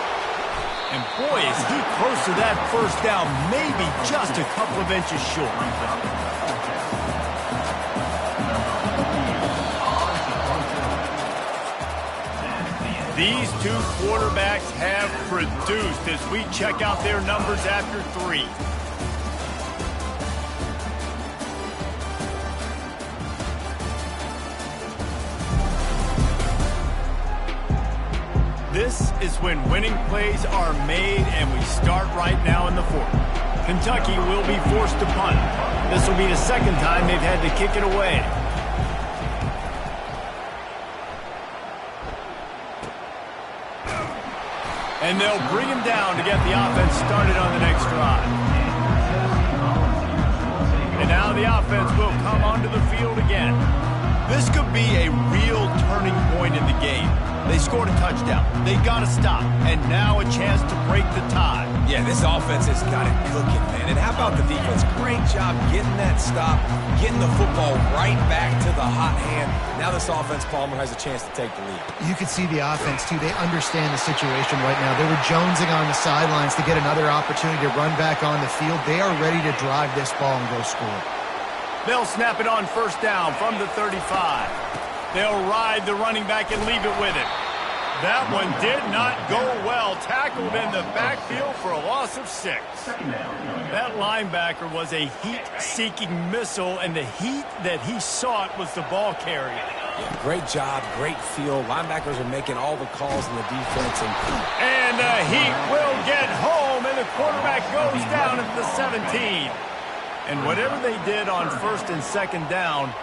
And boy, is he close to that first down, maybe just a couple of inches short. These two quarterbacks have produced as we check out their numbers after 3. This is when winning plays are made, and we start right now in the 4th. Kentucky will be forced to punt. This will be the 2nd time they've had to kick it away. And they'll bring him down to get the offense started on the next drive. And now the offense will come onto the field again. This could be a real turning point in the game. They scored a touchdown. They got to stop. And now a chance to break the tie. Yeah, this offense has got it cooking, man. And how about the defense? Great job getting that stop, getting the football right back to the hot hand. Now this offense, Palmer, has a chance to take the lead. You can see the offense, too. They understand the situation right now. They were jonesing on the sidelines to get another opportunity to run back on the field. They are ready to drive this ball and go score. They'll snap it on first down from the 35. They'll ride the running back and leave it with him. That one did not go well. Tackled in the backfield for a loss of 6. That linebacker was a heat-seeking missile, and the heat that he sought was the ball carrier. Yeah, great job, great feel. Linebackers are making all the calls in the defense. And the heat will get home, and the quarterback goes down at the 17. And whatever they did on 1st and 2nd down,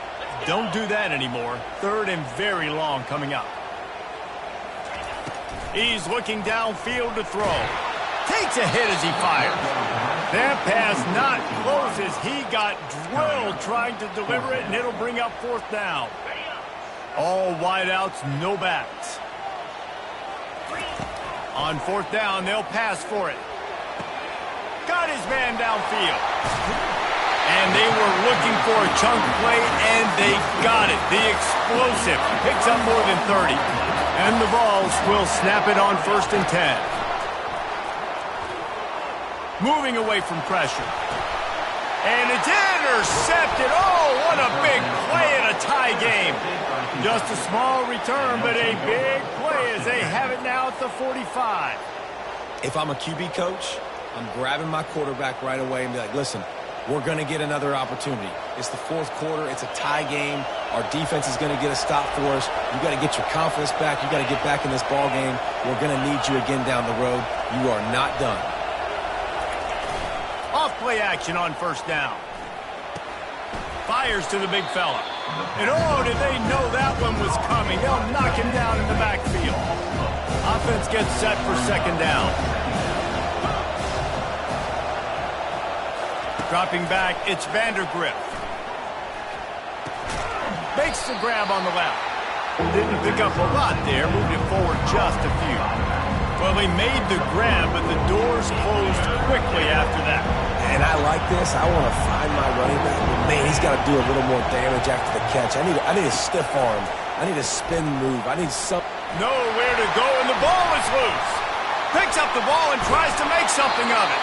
don't do that anymore. 3rd and very long coming up. He's looking downfield to throw. Takes a hit as he fires. That pass not close as he got drilled trying to deliver it, and it'll bring up 4th down. All wideouts, no backs. On 4th down, they'll pass for it. Got his man downfield. And they were looking for a chunk play, and they got it. The explosive picks up more than 30. And the Vols will snap it on 1st and 10. Moving away from pressure. And it's intercepted. Oh, what a big play in a tie game. Just a small return, but a big play as they have it now at the 45. If I'm a QB coach, I'm grabbing my quarterback right away and be like, listen, we're going to get another opportunity. It's the fourth quarter. It's a tie game. Our defense is going to get a stop for us. You got to get your confidence back. You got to get back in this ball game. We're going to need you again down the road. You are not done. Off play action on first down. Fires to the big fella. And oh, did they know that one was coming. They'll knock him down in the backfield. Offense gets set for second down. Dropping back, it's Vandergrift. Makes the grab on the left. Didn't pick up a lot there, moved it forward just a few. Well, he made the grab, but the doors closed quickly after that. And I like this. I want to find my running back, but man, he's got to do a little more damage after the catch. I need a stiff arm. I need a spin move. I need something. Nowhere to go, and the ball is loose. Picks up the ball and tries to make something of it.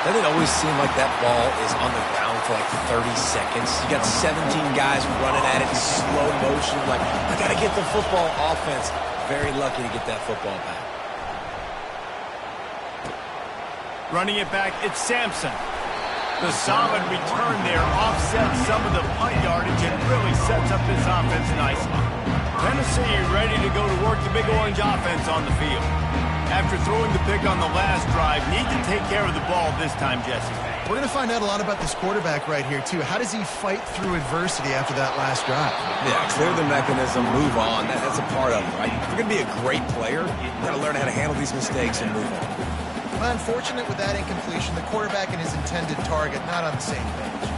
Doesn't it always seem like that ball is on the ground for like 30 seconds? You got 17 guys running at it in slow motion. Like, I got to get the football. Offense, very lucky to get that football back. Running it back, it's Sampson. The solid return there offsets some of the punt yardage and really sets up this offense nicely. Tennessee ready to go to work the Big Orange offense on the field. After throwing the pick on the last drive, need to take care of the ball this time, Jesse. We're going to find out a lot about this quarterback right here, too. How does he fight through adversity after that last drive? Yeah, clear the mechanism, move on. That's a part of it, right? If you're going to be a great player, you got to learn how to handle these mistakes and move on. Well, unfortunate with that incompletion, the quarterback and his intended target not on the same page.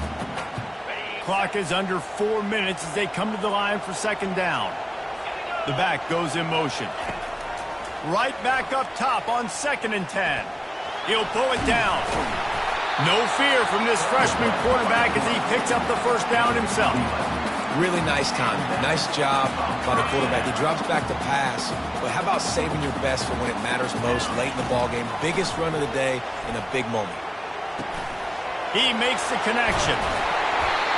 Clock is under 4 minutes as they come to the line for second down. The back goes in motion. Right back up top on 2nd and 10. He'll pull it down. No fear from this freshman quarterback as he picks up the first down himself. Really nice time. Nice job by the quarterback. He drops back to pass, but how about saving your best for when it matters most, late in the ballgame? Biggest run of the day in a big moment. He makes the connection.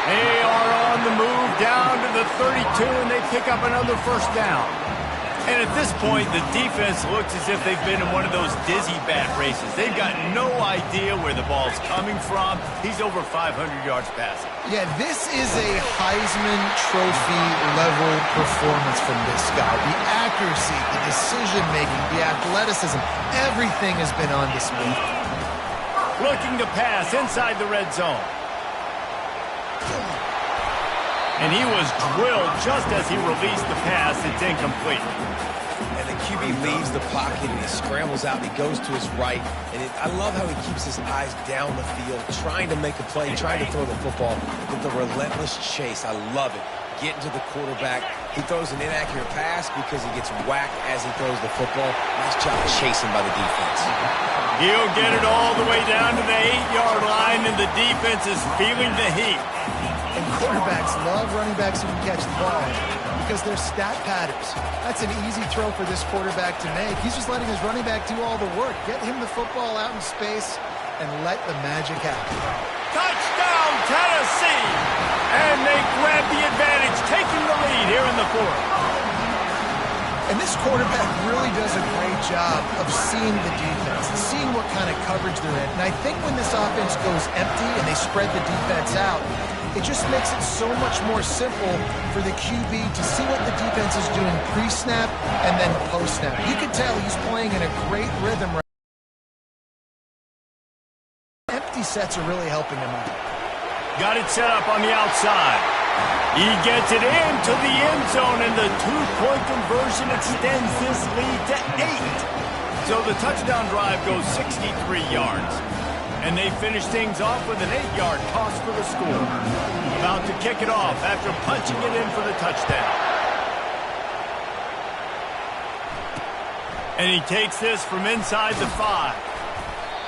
They are on the move down to the 32, and they pick up another first down. And at this point, the defense looks as if they've been in one of those dizzy bat races. They've got no idea where the ball's coming from. He's over 500 yards passing. Yeah, this is a Heisman Trophy level performance from this guy. The accuracy, the decision-making, the athleticism, everything has been on display. Looking to pass inside the red zone. And he was drilled just as he released the pass. It's incomplete. And the QB leaves the pocket and he scrambles out and he goes to his right. And I love how he keeps his eyes down the field, trying to make a play, trying to throw the football with the relentless chase. I love it. Getting to the quarterback. He throws an inaccurate pass because he gets whacked as he throws the football. Nice job chasing by the defense. He'll get it all the way down to the 8-yard line, and the defense is feeling the heat. And quarterbacks love running backs who can catch the ball because they're stat patterns. That's an easy throw for this quarterback to make. He's just letting his running back do all the work. Get him the football out in space and let the magic happen. Touchdown, Tennessee! And they grab the advantage, taking the lead here in the fourth. And this quarterback really does a great job of seeing the defense, seeing what kind of coverage they're in. And I think when this offense goes empty and they spread the defense out, it just makes it so much more simple for the QB to see what the defense is doing pre-snap and then post-snap. You can tell he's playing in a great rhythm right now. Empty sets are really helping him out. Got it set up on the outside. He gets it into the end zone, and the two-point conversion extends this lead to 8. So the touchdown drive goes 63 yards. And they finish things off with an 8-yard toss for the score. About to kick it off after punching it in for the touchdown. And he takes this from inside the 5.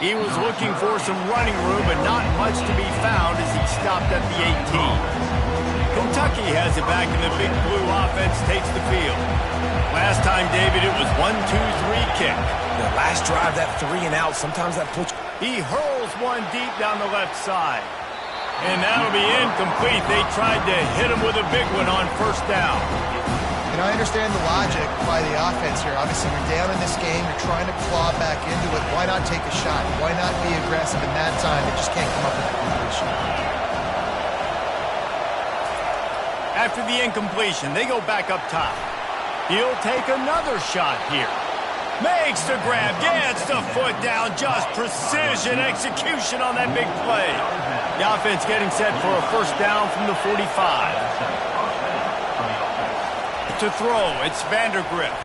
He was looking for some running room, but not much to be found as he stopped at the 18. Kentucky has it back, and the Big Blue offense takes the field. Last time, David, it was 1-2-3 kick. The last drive, that 3 and out, sometimes that puts... He hurls one deep down the left side. And that'll be incomplete. They tried to hit him with a big one on first down. And I understand the logic by the offense here. Obviously, you're down in this game. You're trying to claw back into it. Why not take a shot? Why not be aggressive in that time? They just can't come up with a completion. After the incompletion, they go back up top. He'll take another shot here. Makes the grab, gets the foot down, just precision execution on that big play. The offense getting set for a first down from the 45. To throw, it's Vandergrift.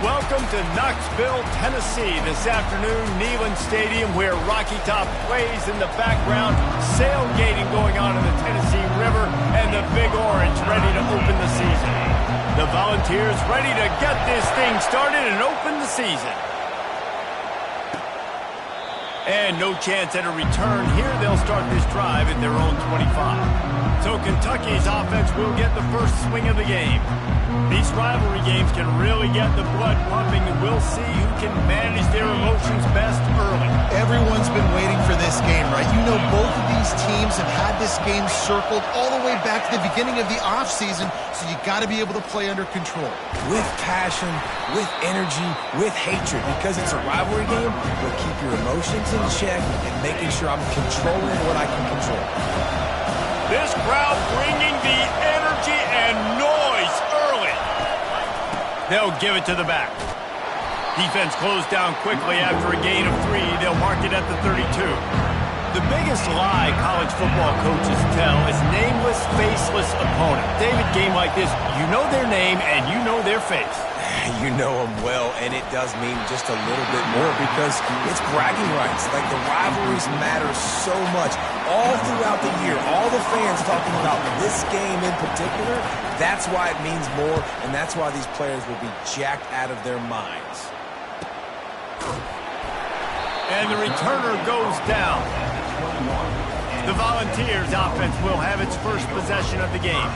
Welcome to Knoxville, Tennessee. This afternoon, Neyland Stadium, where Rocky Top plays in the background. Sailgating going on in the Tennessee River, and the Big Orange ready to open the season. The Volunteers ready to get this thing started and open the season. And no chance at a return here. They'll start this drive at their own 25. So Kentucky's offense will get the first swing of the game. These rivalry games can really get the blood pumping, and we'll see who can manage their emotions best early. Everyone's been waiting for this game, right? You know, both of these teams have had this game circled all the way back to the beginning of the offseason, so you got to be able to play under control. With passion, with energy, with hatred, because it's a rivalry game, but keep your emotions in check and making sure I'm controlling what I can control. This crowd bringing the energy and noise early. They'll give it to the back. Defense closed down quickly after a gain of 3. They'll mark it at the 32. The biggest lie college football coaches tell is nameless, faceless opponent. David, game like this, you know their name and you know their face. You know them well, and it does mean just a little bit more because it's bragging rights. Like, the rivalries matter so much. All throughout the year, all the fans talking about this game in particular, that's why it means more, and that's why these players will be jacked out of their minds. And the returner goes down. The Volunteers offense will have its first possession of the game.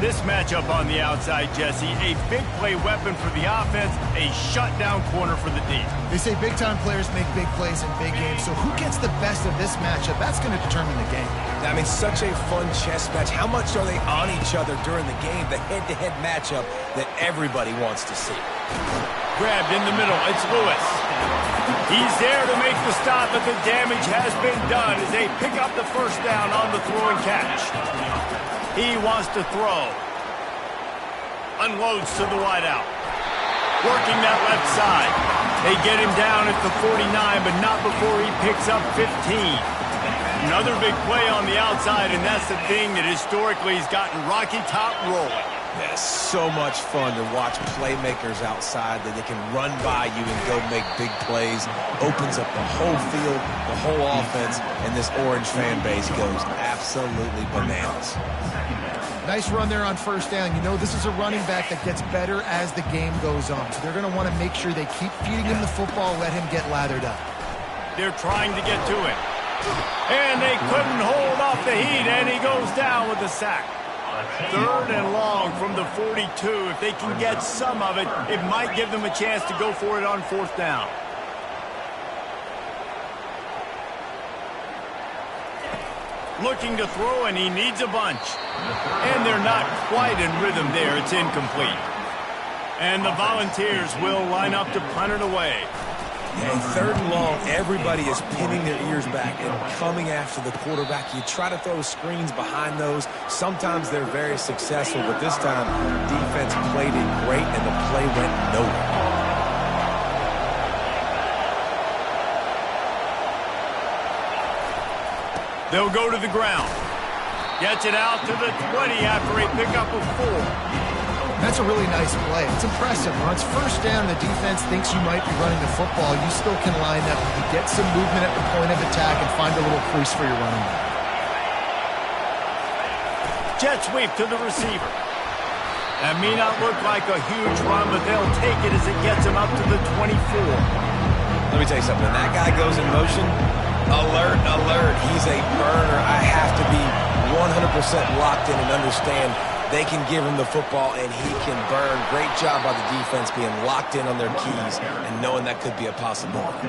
This matchup on the outside, Jesse, a big play weapon for the offense, a shutdown corner for the D. They say big-time players make big plays in big games, so who gets the best of this matchup? That's going to determine the game. I mean, such a fun chess match. How much are they on each other during the game? The head-to-head matchup that everybody wants to see. Grabbed in the middle, it's Lewis. He's there to make the stop, but the damage has been done as they pick up the first down on the throw and catch. He wants to throw. Unloads to the wideout. Working that left side. They get him down at the 49, but not before he picks up 15. Another big play on the outside, and that's the thing that historically has gotten Rocky Top rolling. Yeah, so much fun to watch playmakers outside that they can run by you and go make big plays. Opens up the whole field, the whole offense, and this Orange fan base goes absolutely bananas. Nice run there on first down. You know, this is a running back that gets better as the game goes on. So they're going to want to make sure they keep feeding him the football, let him get lathered up. They're trying to get to him. And they couldn't hold off the heat, and he goes down with a sack. 3rd and long from the 42. If they can get some of it, it might give them a chance to go for it on 4th down. Looking to throw, and he needs a bunch. And they're not quite in rhythm there. It's incomplete. And the Volunteers will line up to punt it away. And 3rd and long, everybody is pinning their ears back and coming after the quarterback. You try to throw screens behind those. Sometimes they're very successful, but this time, defense played it great, and the play went nowhere. They'll go to the ground. Gets it out to the 20 after a pickup of 4. That's a really nice play. It's impressive. When it's first down, the defense thinks you might be running the football. You still can line up. You get some movement at the point of attack and find a little crease for your running back. Jet sweep to the receiver. That may not look like a huge run, but they'll take it as it gets him up to the 24. Let me tell you something. When that guy goes in motion, alert, alert. He's a burner. I have to be 100% locked in and understand they can give him the football and he can burn. Great job by the defense being locked in on their keys and knowing that could be a possibility.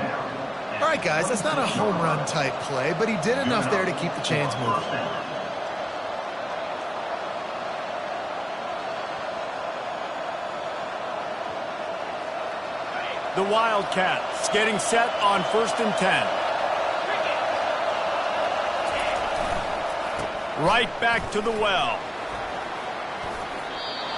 All right, guys, that's not a home run type play, but he did enough there to keep the chains moving. The Wildcats getting set on 1st and 10. Right back to the well.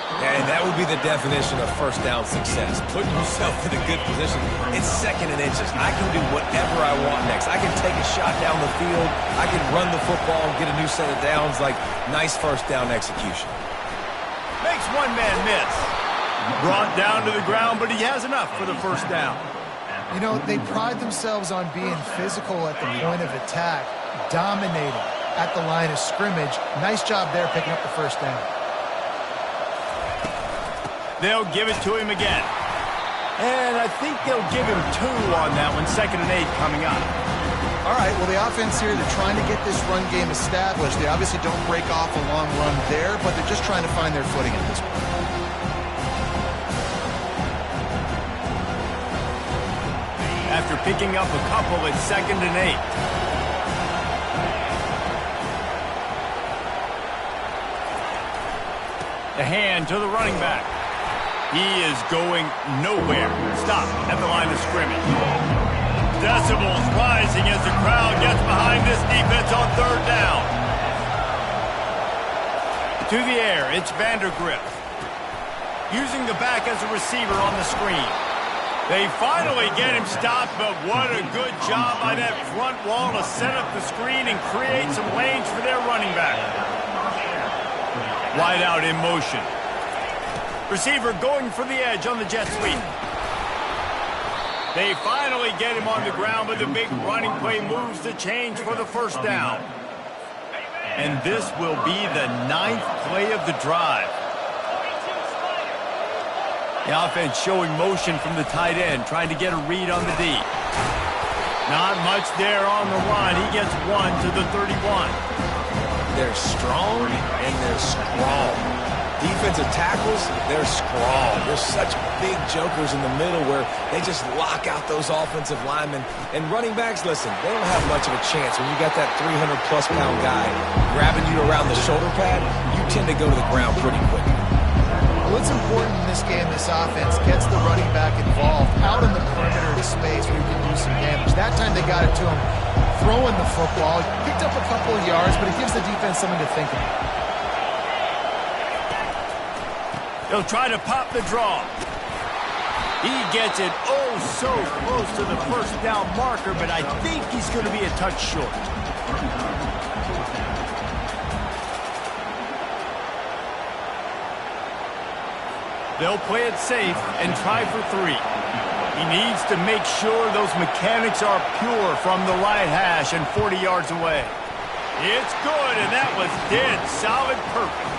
And that would be the definition of first down success. Putting yourself in a good position. It's 2nd and inches. I can do whatever I want next. I can take a shot down the field. I can run the football and get a new set of downs. Like, nice first down execution. Makes one man miss. Brought down to the ground, but he has enough for the first down. You know, they pride themselves on being physical at the point of attack, dominating at the line of scrimmage. Nice job there picking up the first down. They'll give it to him again. And I think they'll give him 2 on that one. 2nd and 8 coming up. All right, well, the offense here, they're trying to get this run game established. They obviously don't break off a long run there, but they're just trying to find their footing at this point. After picking up a couple, it's 2nd and 8. The hand to the running back. He is going nowhere. Stop at the line of scrimmage. Decibels rising as the crowd gets behind this defense on 3rd down. To the air, it's Vandergrift. Using the back as a receiver on the screen. They finally get him stopped, but what a good job by that front wall to set up the screen and create some lanes for their running back. Wide out in motion. Receiver going for the edge on the jet sweep. They finally get him on the ground, but the big running play moves the change for the first down. And this will be the 9th play of the drive. The offense showing motion from the tight end, trying to get a read on the D. Not much there on the run. He gets 1 to the 31. They're strong and they're strong. Defensive tackles, they're scrawl. They're such big jokers in the middle where they just lock out those offensive linemen. And running backs, listen, they don't have much of a chance. When you got that 300-plus pound guy grabbing you around the shoulder pad, you tend to go to the ground pretty quick. What's important in this game, this offense gets the running back involved out in the perimeter of space where you can do some damage. That time they got it to him throwing the football. Picked up a couple of yards, but it gives the defense something to think about. They'll try to pop the draw. He gets it oh so close to the first down marker, but I think he's going to be a touch short. They'll play it safe and try for 3. He needs to make sure those mechanics are pure from the right hash and 40 yards away. It's good, and that was dead solid perfect.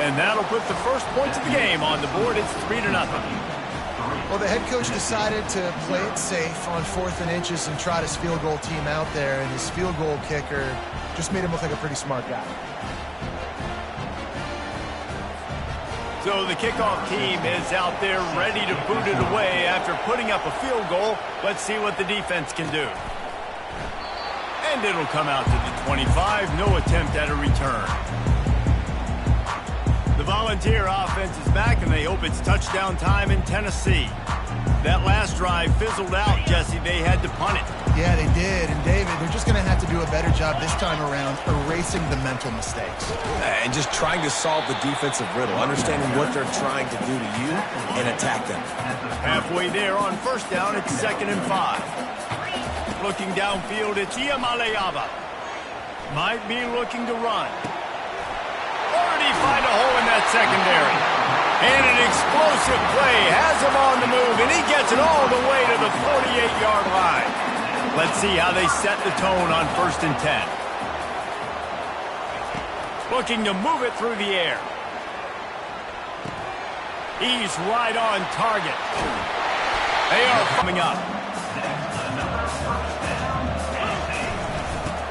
And that'll put the first points of the game on the board. It's 3-0. Well, the head coach decided to play it safe on 4th and inches and trot his field goal team out there, and his field goal kicker just made him look like a pretty smart guy. So the kickoff team is out there ready to boot it away after putting up a field goal. Let's see what the defense can do. And it'll come out to the 25. No attempt at a return. The Volunteer offense is back, and they hope it's touchdown time in Tennessee. That last drive fizzled out, Jesse. They had to punt it. Yeah, they did. And, David, they're just going to have to do a better job this time around erasing the mental mistakes. And just trying to solve the defensive riddle, understanding what they're trying to do to you and attack them. Halfway there on first down, it's 2nd and 5. Looking downfield, it's Iamaleava. Might be looking to run. Already find a hole in that secondary. And an explosive play has him on the move, and he gets it all the way to the 48-yard line. Let's see how they set the tone on 1st and 10. Looking to move it through the air. He's right on target. They are coming up.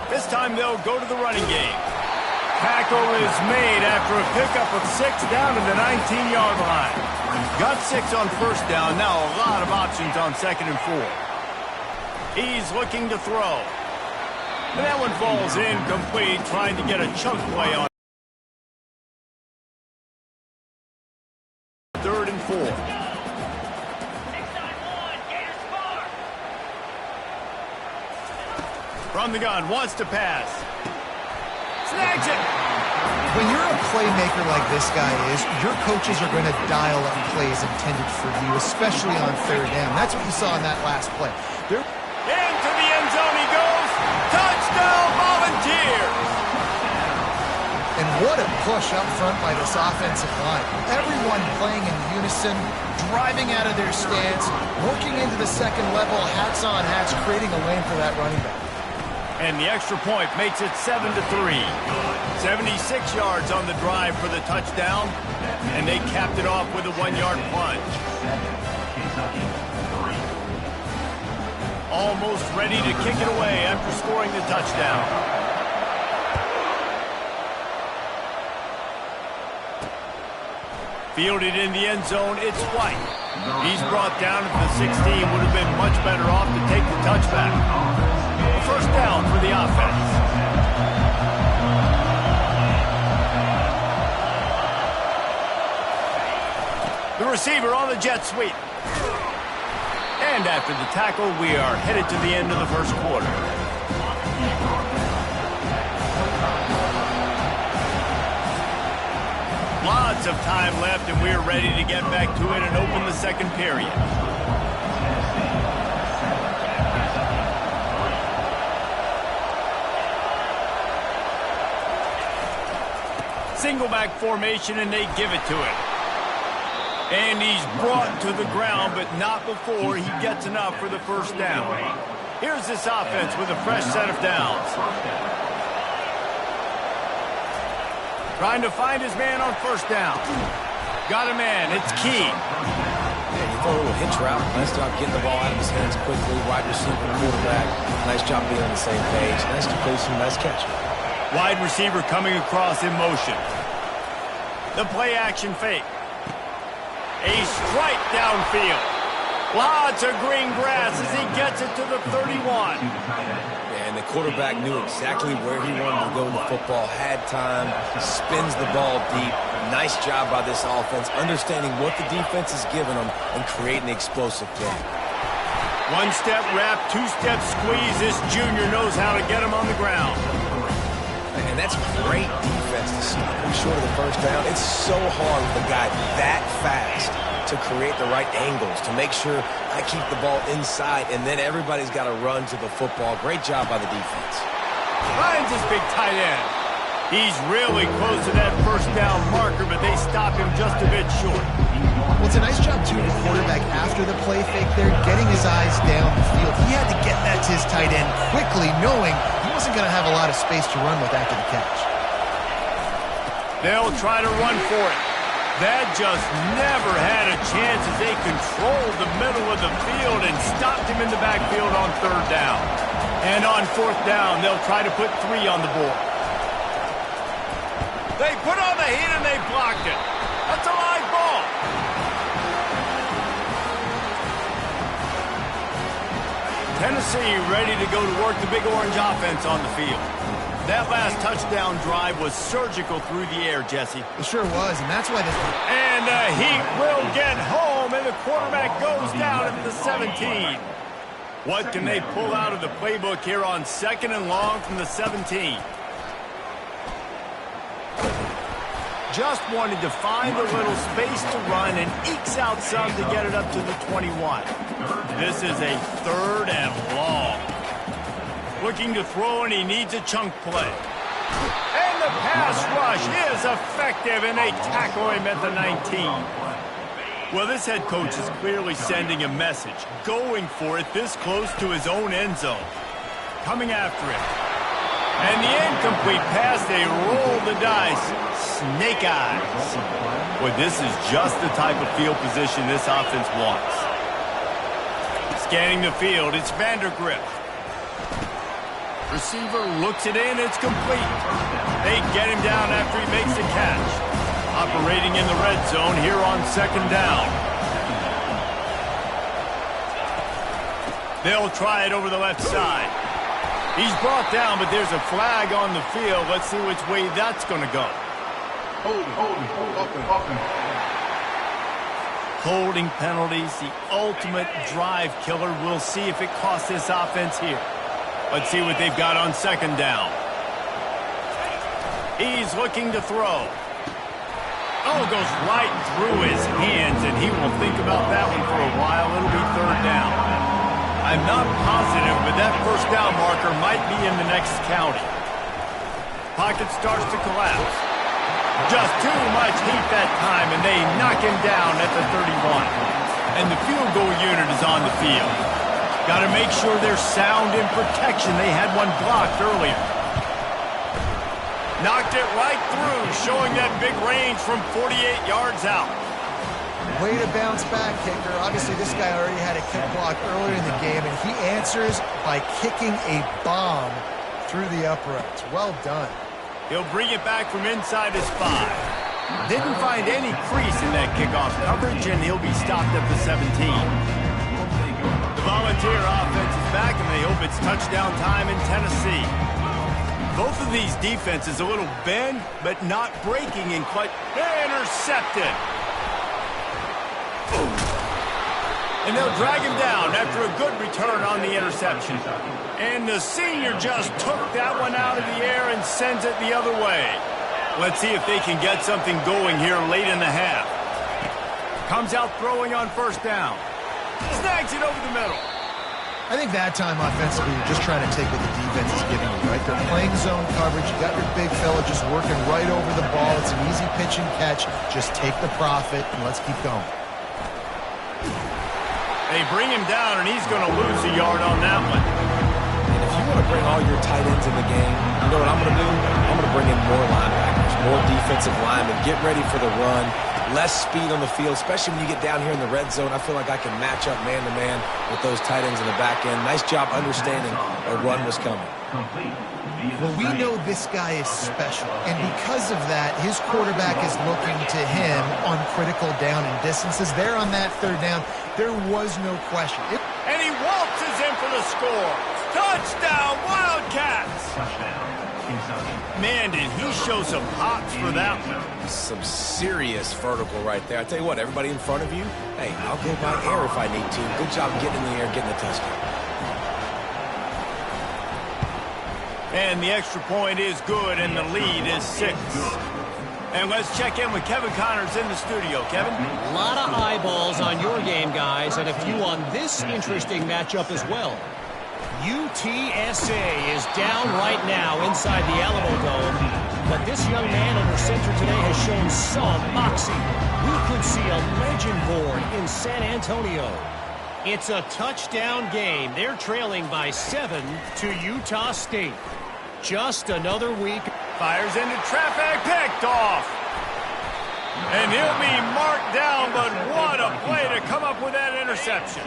This time they'll go to the running game. Tackle is made after a pickup of 6 down to the 19-yard line. Got 6 on first down. Now a lot of options on 2nd and 4. He's looking to throw. And that one falls incomplete, trying to get a chunk play on 3rd and 4. From the gun, wants to pass. Snags it. When you're a playmaker like this guy is, your coaches are going to dial up plays intended for you, especially on 3rd down. That's what you saw in that last play. Into the end zone he goes. Touchdown, Volunteers. And what a push up front by this offensive line. Everyone playing in unison, driving out of their stance, working into the second level, hats on hats, creating a lane for that running back. And the extra point makes it 7-3. 76 yards on the drive for the touchdown, and they capped it off with a 1-yard plunge. Almost ready to kick it away after scoring the touchdown. Fielded in the end zone, it's White. He's brought down at the 16, would have been much better off to take the touchback. A first down for the offense. The receiver on the jet sweep. And after the tackle, we are headed to the end of the first quarter. Lots of time left, and we're ready to get back to it and open the second period. Single back formation, and they give it to him. And he's brought to the ground, but not before he gets enough for the first down. Here's this offense with a fresh set of downs. Trying to find his man on first down. Got a man. It's Key. Yeah, you throw a little hitch route. Nice job getting the ball out of his hands quickly. Wide receiver, quarterback. Nice job being on the same page. Nice completion, nice catch. Wide receiver coming across in motion. The play action fake. A strike downfield. Lots of green grass as he gets it to the 31. And the quarterback knew exactly where he wanted to go with the football, had time, spins the ball deep. Nice job by this offense, understanding what the defense is giving them and creating explosive play. One-step wrap, two-step squeeze. This junior knows how to get him on the ground. And that's great defense to stop him short of the first down. It's so hard with a guy that fast to create the right angles, to make sure I keep the ball inside, and then everybody's got to run to the football. Great job by the defense. Finds his big tight end. He's really close to that first down marker, but they stop him just a bit short. Well, it's a nice job, too, the quarterback after the play fake there, getting his eyes down the field. He had to get that to his tight end quickly, knowing he wasn't going to have a lot of space to run with after the catch. They'll try to run for it. That just never had a chance as they controlled the middle of the field and stopped him in the backfield on third down. And on fourth down, they'll try to put 3 on the board. They put on the heat and they blocked it. That's a live ball. Tennessee ready to go to work the Big Orange offense on the field. That last touchdown drive was surgical through the air, Jesse. It sure was, and that's why this... And the Heat will get home, and the quarterback goes down at the 17. What can they pull out of the playbook here on 2nd and long from the 17? Just wanted to find a little space to run and ekes out some to get it up to the 21. This is a 3rd and long. Looking to throw, and he needs a chunk play. And the pass rush is effective, and they tackle him at the 19. Well, this head coach is clearly sending a message, going for it this close to his own end zone. Coming after him. And the incomplete pass, they roll the dice. Snake eyes. Well, this is just the type of field position this offense wants. Scanning the field, it's Vandergrift. Receiver looks it in, it's complete. They get him down after he makes the catch. Operating in the red zone here on 2nd down. They'll try it over the left side. He's brought down, but there's a flag on the field. Let's see which way that's going to go. Holding penalties, the ultimate drive killer. We'll see if it costs this offense here. Let's see what they've got on 2nd down. He's looking to throw. Oh, it goes right through his hands, and he will think about that one for a while. It'll be 3rd down. I'm not positive, but that first down marker might be in the next county. Pocket starts to collapse. Just too much heat that time, and they knock him down at the 31. And the field goal unit is on the field. Got to make sure they're sound in protection. They had one blocked earlier. Knocked it right through, showing that big range from 48 yards out. Way to bounce back, kicker. Obviously, this guy already had a kick block earlier in the game, and he answers by kicking a bomb through the uprights. Well done. He'll bring it back from inside his 5. Didn't find any crease in that kickoff coverage, and he'll be stopped at the 17. The Volunteer offense is back, and they hope it's touchdown time in Tennessee. Both of these defenses a little bend, but not breaking in quite. Intercepted. And they'll drag him down after a good return on the interception. And the senior just took that one out of the air and sends it the other way. Let's see if they can get something going here late in the half. Comes out throwing on first down. Snags it over the middle. I think that time offensively, you're just trying to take what the defense is giving you, right? They're playing zone coverage. You got your big fella just working right over the ball. It's an easy pitch and catch. Just take the profit, and let's keep going. They bring him down, and he's going to lose a yard on that one. And if you want to bring all your tight ends in the game, you know what I'm going to do? I'm going to bring in more linebackers, more defensive linemen, get ready for the run, less speed on the field, especially when you get down here in the red zone. I feel like I can match up man-to-man with those tight ends in the back end. Nice job understanding a run was coming. Well, we know this guy is special, and because of that, his quarterback is looking to him on critical down and distances. There on that third down, there was no question. And he waltzes in for the score. Touchdown, Wildcats! Man, did he show some hops for that one. Some serious vertical right there. I tell you what, everybody in front of you, hey, I'll go by air if I need to. Good job getting in the air, getting the touchdown. And the extra point is good, and the lead is 6. And let's check in with Kevin Connors in the studio. Kevin? A lot of eyeballs on your game, guys, and a few on this interesting matchup as well. UTSA is down right now inside the Alamo Dome, but this young man under center today has shown some moxie. We could see a legend born in San Antonio. It's a touchdown game. They're trailing by 7 to Utah State. Just another week. Fires into traffic, picked off. And he'll be marked down, but what a play to come up with that interception.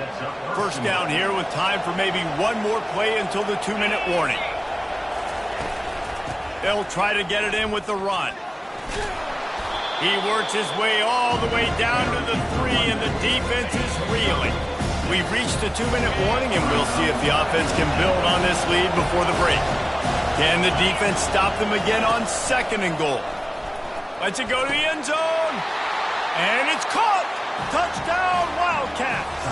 First down here with time for maybe one more play until the 2-minute warning. They'll try to get it in with the run. He works his way all the way down to the 3, and the defense is reeling. We've reached the 2-minute warning, and we'll see if the offense can build on this lead before the break. Can the defense stop them again on 2nd and goal? Lets it go to the end zone. And it's caught. Touchdown, Wildcats.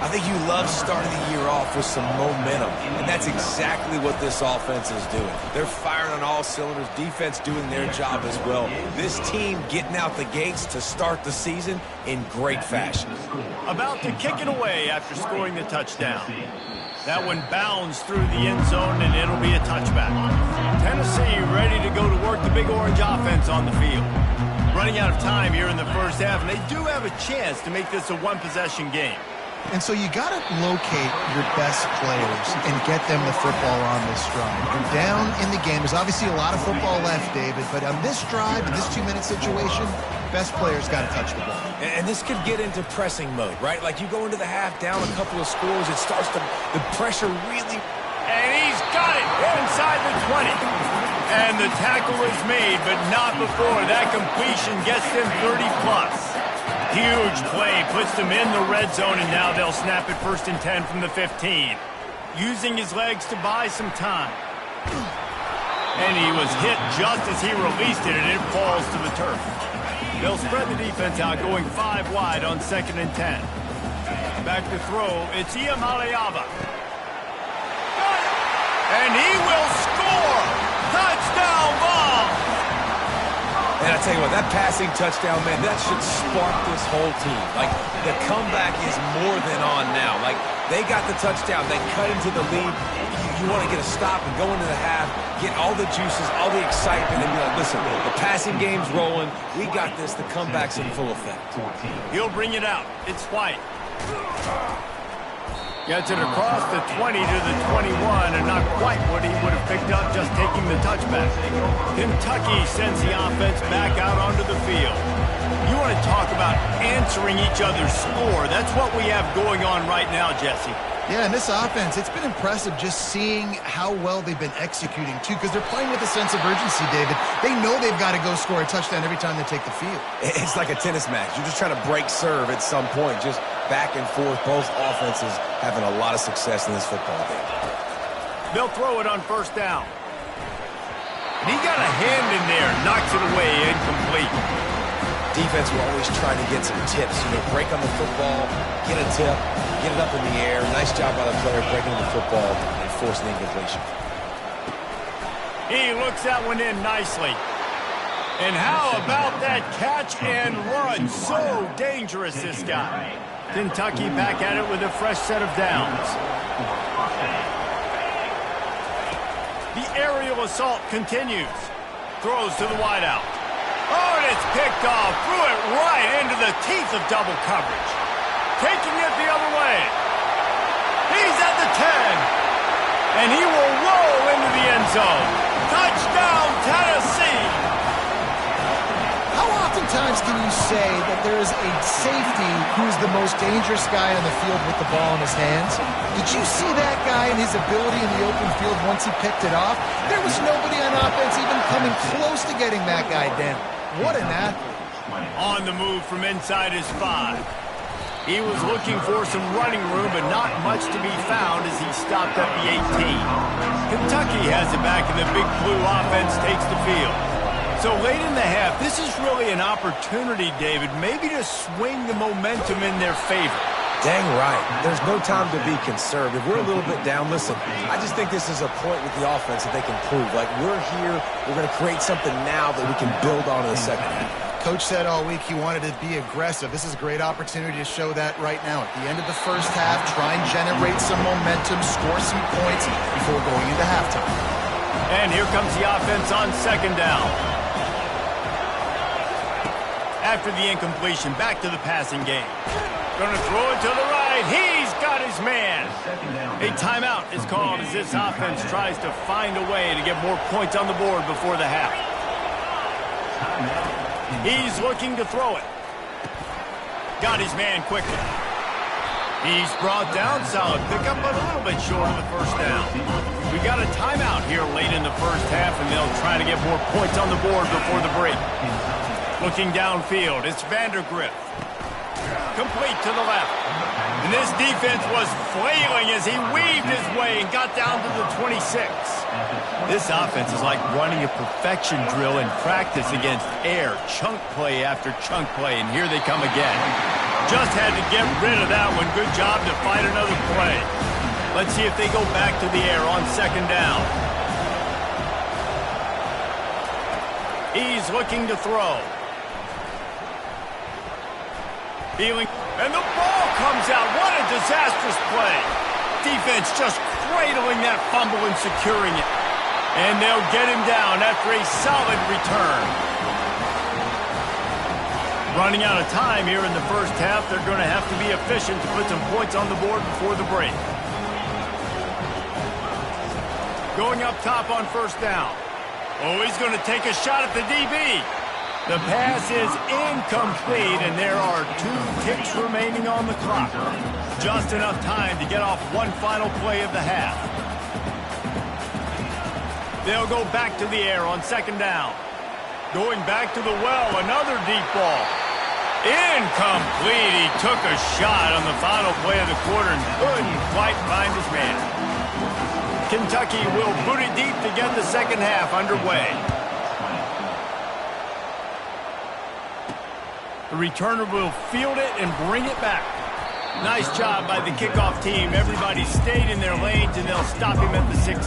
I think you love starting the year off with some momentum, and that's exactly what this offense is doing. They're firing on all cylinders, defense doing their job as well. This team getting out the gates to start the season in great fashion. About to kick it away after scoring the touchdown. That one bounds through the end zone, and it'll be a touchback. Tennessee ready to go to work the Big Orange offense on the field. Running out of time here in the first half, and they do have a chance to make this a one-possession game. And so you got to locate your best players and get them the football on this drive. You're down in the game. There's obviously a lot of football left, David, but on this drive, in this 2-minute situation, best players got to touch the ball. And this could get into pressing mode, right? Like you go into the half down a couple of scores, it starts to, the pressure really. And he's got it inside the 20. And the tackle is made, but not before. That completion gets them 30+. Huge play, puts them in the red zone, and now they'll snap it 1st and 10 from the 15. Using his legs to buy some time. And he was hit just as he released it, and it falls to the turf. They'll spread the defense out, going 5 wide on 2nd and 10. Back to throw, it's Iamaleava. And he will score! Touchdown ball! And I tell you what, that passing touchdown, man, that should spark this whole team. Like, the comeback is more than on now. Like, they got the touchdown. They cut into the lead. You want to get a stop and go into the half, get all the juices, all the excitement, and be like, listen, the passing game's rolling. We got this. The comeback's in full effect. He'll bring it out. It's White. Gets it across the 20 to the 21, and not quite what he would have picked up just taking the touchback. Kentucky sends the offense back out onto the field. You want to talk about answering each other's score. That's what we have going on right now, Jesse. Yeah, and this offense, it's been impressive just seeing how well they've been executing, too, because they're playing with a sense of urgency, David. They know they've got to go score a touchdown every time they take the field. It's like a tennis match. You're just trying to break serve at some point, just back and forth. Both offenses having a lot of success in this football game. They'll throw it on first down. And he got a hand in there, knocks it away, incomplete. Defense will always try to get some tips. Break on the football, get a tip, get it up in the air. Nice job by the player breaking the football and forcing the incompletion. He looks that one in nicely. And how about that catch and run? So dangerous, this guy. Kentucky back at it with a fresh set of downs. The aerial assault continues. Throws to the wideout. Oh, and it's picked off. Threw it right into the teeth of double coverage. Taking it the other way. He's at the 10. And he will roll into the end zone. Touchdown, Tennessee. How oftentimes can you say that there is a safety who's the most dangerous guy on the field with the ball in his hands? Did you see that guy and his ability in the open field once he picked it off? There was nobody on offense even coming close to getting that guy down. What an athlete. On the move from inside his 5. He was looking for some running room, but not much to be found as he stopped at the 18. Kentucky has it back, and the Big Blue offense takes the field. So late in the half, this is really an opportunity, David, maybe to swing the momentum in their favor. Dang right. There's no time to be conservative. We're a little bit down. Listen, I just think this is a point with the offense that they can prove. Like, we're here, we're going to create something now that we can build on in the second half. Coach said all week he wanted to be aggressive. This is a great opportunity to show that right now. At the end of the first half, try and generate some momentum, score some points before going into halftime. And here comes the offense on second down. After the incompletion, back to the passing game. Going to throw it to the right. He's got his man. A timeout is called as this offense tries to find a way to get more points on the board before the half. He's looking to throw it. Got his man quickly. He's brought down. Solid pickup, but a little bit short of the first down. We got a timeout here late in the first half, and they'll try to get more points on the board before the break. Looking downfield, it's Vandergrift. Complete to the left. And this defense was flailing as he weaved his way and got down to the 26. This offense is like running a perfection drill in practice against air. Chunk play after chunk play, and here they come again. Just had to get rid of that one. Good job to find another play. Let's see if they go back to the air on second down. He's looking to throw. Feeling, and the ball comes out. What a disastrous play. Defense just cradling that fumble and securing it. And they'll get him down after a solid return. Running out of time here in the first half. They're going to have to be efficient to put some points on the board before the break. Going up top on first down. Oh, he's going to take a shot at the DB. The pass is incomplete, and there are 2 ticks remaining on the clock. Just enough time to get off one final play of the half. They'll go back to the air on second down. Going back to the well, another deep ball. Incomplete. He took a shot on the final play of the quarter and couldn't quite find his man. Kentucky will boot it deep to get the second half underway. The returner will field it and bring it back. Nice job by the kickoff team. Everybody stayed in their lanes, and they'll stop him at the 16.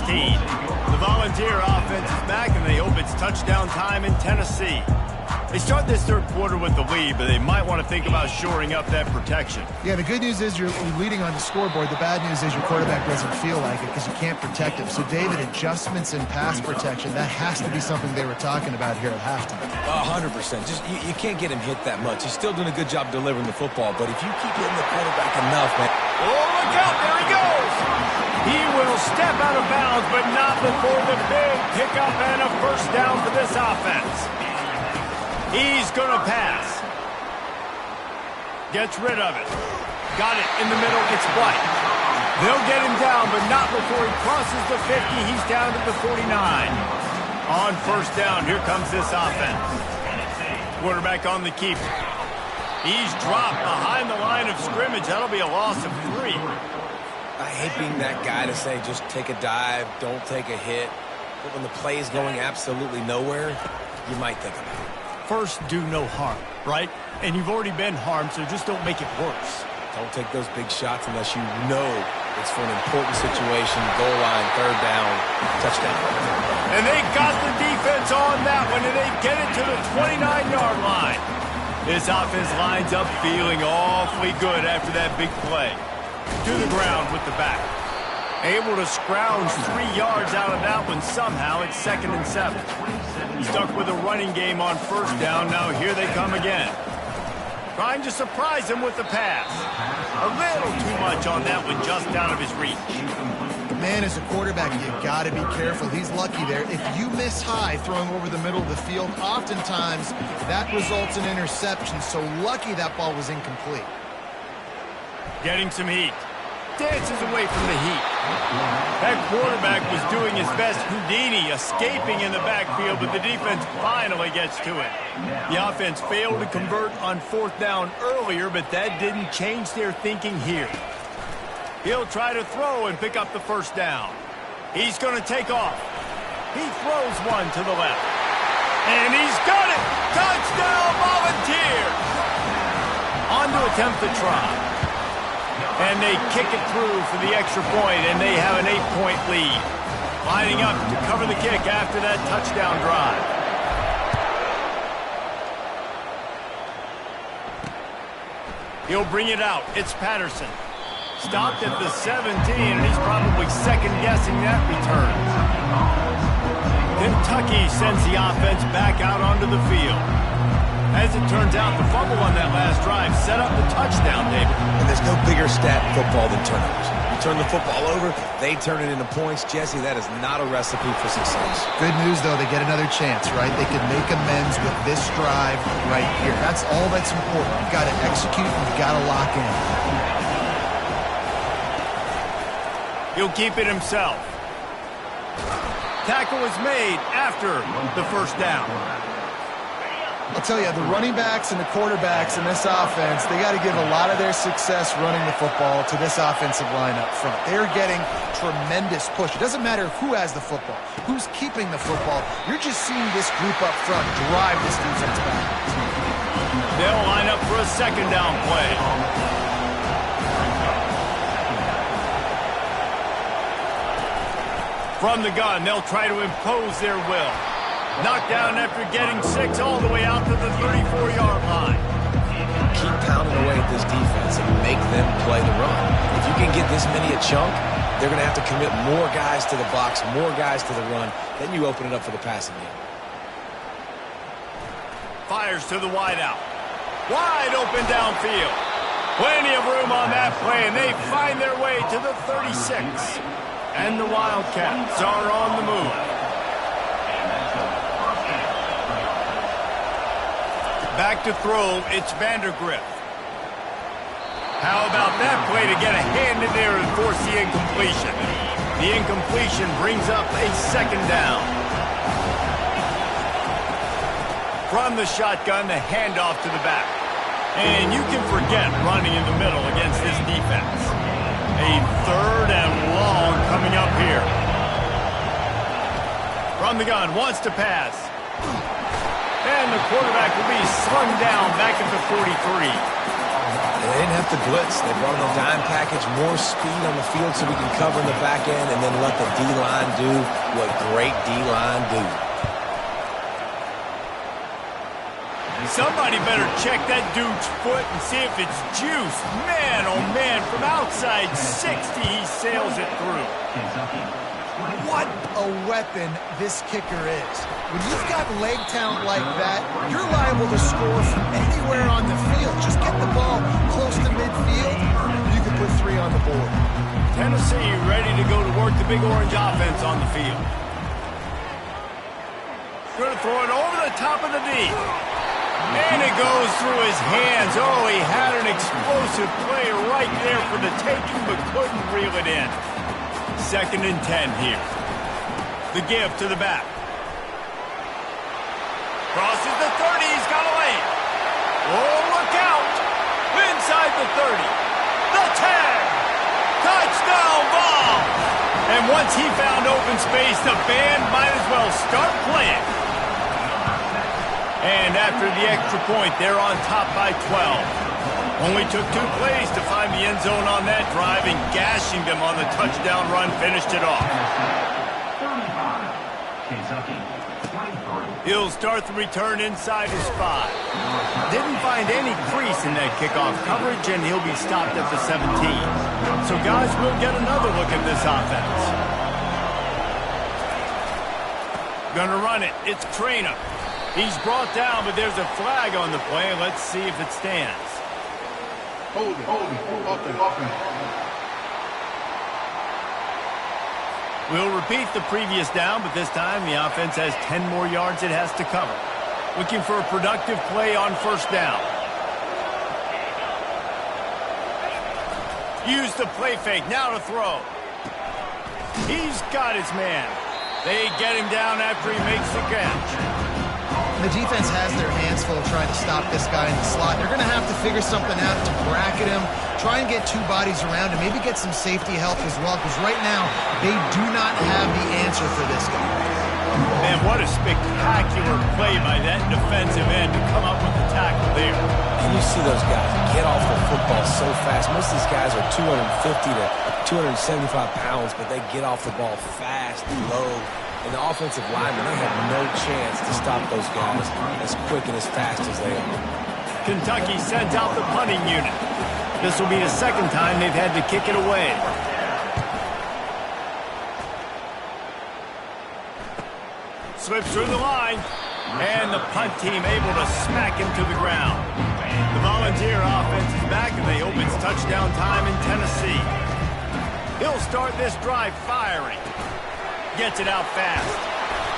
The Volunteer offense is back, and they hope it's touchdown time in Tennessee. They start this third quarter with the lead, but they might want to think about shoring up that protection. Yeah, the good news is you're leading on the scoreboard. The bad news is your quarterback doesn't feel like it because you can't protect him. So, David, adjustments in pass protection, that has to be something they were talking about here at halftime. 100%. Just you can't get him hit that much. He's still doing a good job delivering the football, but if you keep hitting the quarterback enough, man. Oh, look out, there he goes! He will step out of bounds, but not before the big pickup and a first down for this offense. He's going to pass. Gets rid of it. Got it in the middle. It's White. They'll get him down, but not before he crosses the 50. He's down to the 49. On first down, here comes this offense. Quarterback on the keeper. He's dropped behind the line of scrimmage. That'll be a loss of 3. I hate being that guy to say just take a dive, don't take a hit. But when the play is going absolutely nowhere, you might think about it. First, do no harm, right? And you've already been harmed, so just don't make it worse. Don't take those big shots unless you know it's for an important situation, goal line, third down, touchdown. And they got the defense on that one, and they get it to the 29-yard line. This offense lines up feeling awfully good after that big play. To the ground with the back. Able to scrounge 3 yards out of that one somehow. It's 2nd and 7. Stuck with a running game on first down. Now here they come again. Trying to surprise him with the pass. A little too much on that one, just out of his reach. Man, as a quarterback, you got to be careful. He's lucky there. If you miss high throwing over the middle of the field, oftentimes that results in interception. So lucky that ball was incomplete. Getting some heat. Dances away from the heat. That quarterback was doing his best Houdini, escaping in the backfield, but the defense finally gets to it. The offense failed to convert on fourth down earlier, but that didn't change their thinking here. He'll try to throw and pick up the first down. He's going to take off. He throws one to the left. And he's got it! Touchdown, Volunteers! On to attempt the try. And they kick it through for the extra point, and they have an 8-point lead. Lining up to cover the kick after that touchdown drive. He'll bring it out. It's Patterson. Stopped at the 17, and he's probably second-guessing that return. Kentucky sends the offense back out onto the field. As it turns out, the fumble on that last drive set up the touchdown, David. And there's no bigger stat in football than turnovers. You turn the football over, they turn it into points. Jesse, that is not a recipe for success. Good news, though, they get another chance, right? They can make amends with this drive right here. That's all that's important. You've got to execute, and you've got to lock in. He'll keep it himself. Tackle is made after the first down. I'll tell you, the running backs and the quarterbacks in this offense, they got to give a lot of their success running the football to this offensive line up front. They're getting tremendous push. It doesn't matter who has the football, who's keeping the football. You're just seeing this group up front drive this defense back. They'll line up for a second down play. From the gun, they'll try to impose their will. Knocked down after getting 6 all the way out to the 34-yard line. Keep pounding away at this defense and make them play the run. If you can get this many a chunk, they're going to have to commit more guys to the box, more guys to the run. Then you open it up for the passing game. Fires to the wideout. Wide open downfield. Plenty of room on that play, and they find their way to the 36. And the Wildcats are on the move. Back to throw, it's Vandergrift. How about that play to get a hand in there and force the incompletion? The incompletion brings up a second down. From the shotgun, the handoff to the back. And you can forget running in the middle against this defense. A third and long coming up here. From the gun, wants to pass. And the quarterback will be slung down back at the 43. They didn't have to blitz. They brought in a dime package, more speed on the field so we can cover in the back end and then let the D-line do what great D-line do. Somebody better check that dude's foot and see if it's juice. Man, oh man, from outside 60, he sails it through. What a weapon this kicker is. When you've got leg talent like that, you're liable to score from anywhere on the field. Just get the ball close to midfield, you can put 3 on the board. Tennessee ready to go to work the Big Orange offense on the field. Going to throw it over the top of the D. And it goes through his hands. Oh, he had an explosive play right there for the taking, but couldn't reel it in. 2nd and 10 here. The give to the back. Crosses the 30. He's got a lane. Oh, look out. Inside the 30. The tag. Touchdown ball. And once he found open space, the band might as well start playing. And after the extra point, they're on top by 12. Only took 2 plays to find the end zone on that drive, and gashing them on the touchdown run finished it off. He'll start the return inside his 5. Didn't find any crease in that kickoff coverage, and he'll be stopped at the 17. So guys, we'll get another look at this offense. Gonna run it. It's Trainer. He's brought down, but there's a flag on the play. Let's see if it stands. Hold it. We'll repeat the previous down, but this time the offense has 10 more yards it has to cover. Looking for a productive play on 1st down. Use the play fake, now to throw. He's got his man. They get him down after he makes the catch. The defense has their hands full trying to stop this guy in the slot. They're going to have to figure something out to bracket him, try and get 2 bodies around him, maybe get some safety help as well, because right now they do not have the answer for this guy. Man, what a spectacular play by that defensive end to come up with the tackle there. And you see those guys get off the football so fast. Most of these guys are 250 to 275 pounds, but they get off the ball fast and low. And the offensive linemen, they have no chance to stop those guys as quick and as fast as they are. Kentucky sends out the punting unit. This will be the 2nd time they've had to kick it away. Slips through the line, and the punt team able to smack him to the ground. The Volunteer offense is back, and they hope it's touchdown time in Tennessee. He'll start this drive firing. Gets it out fast.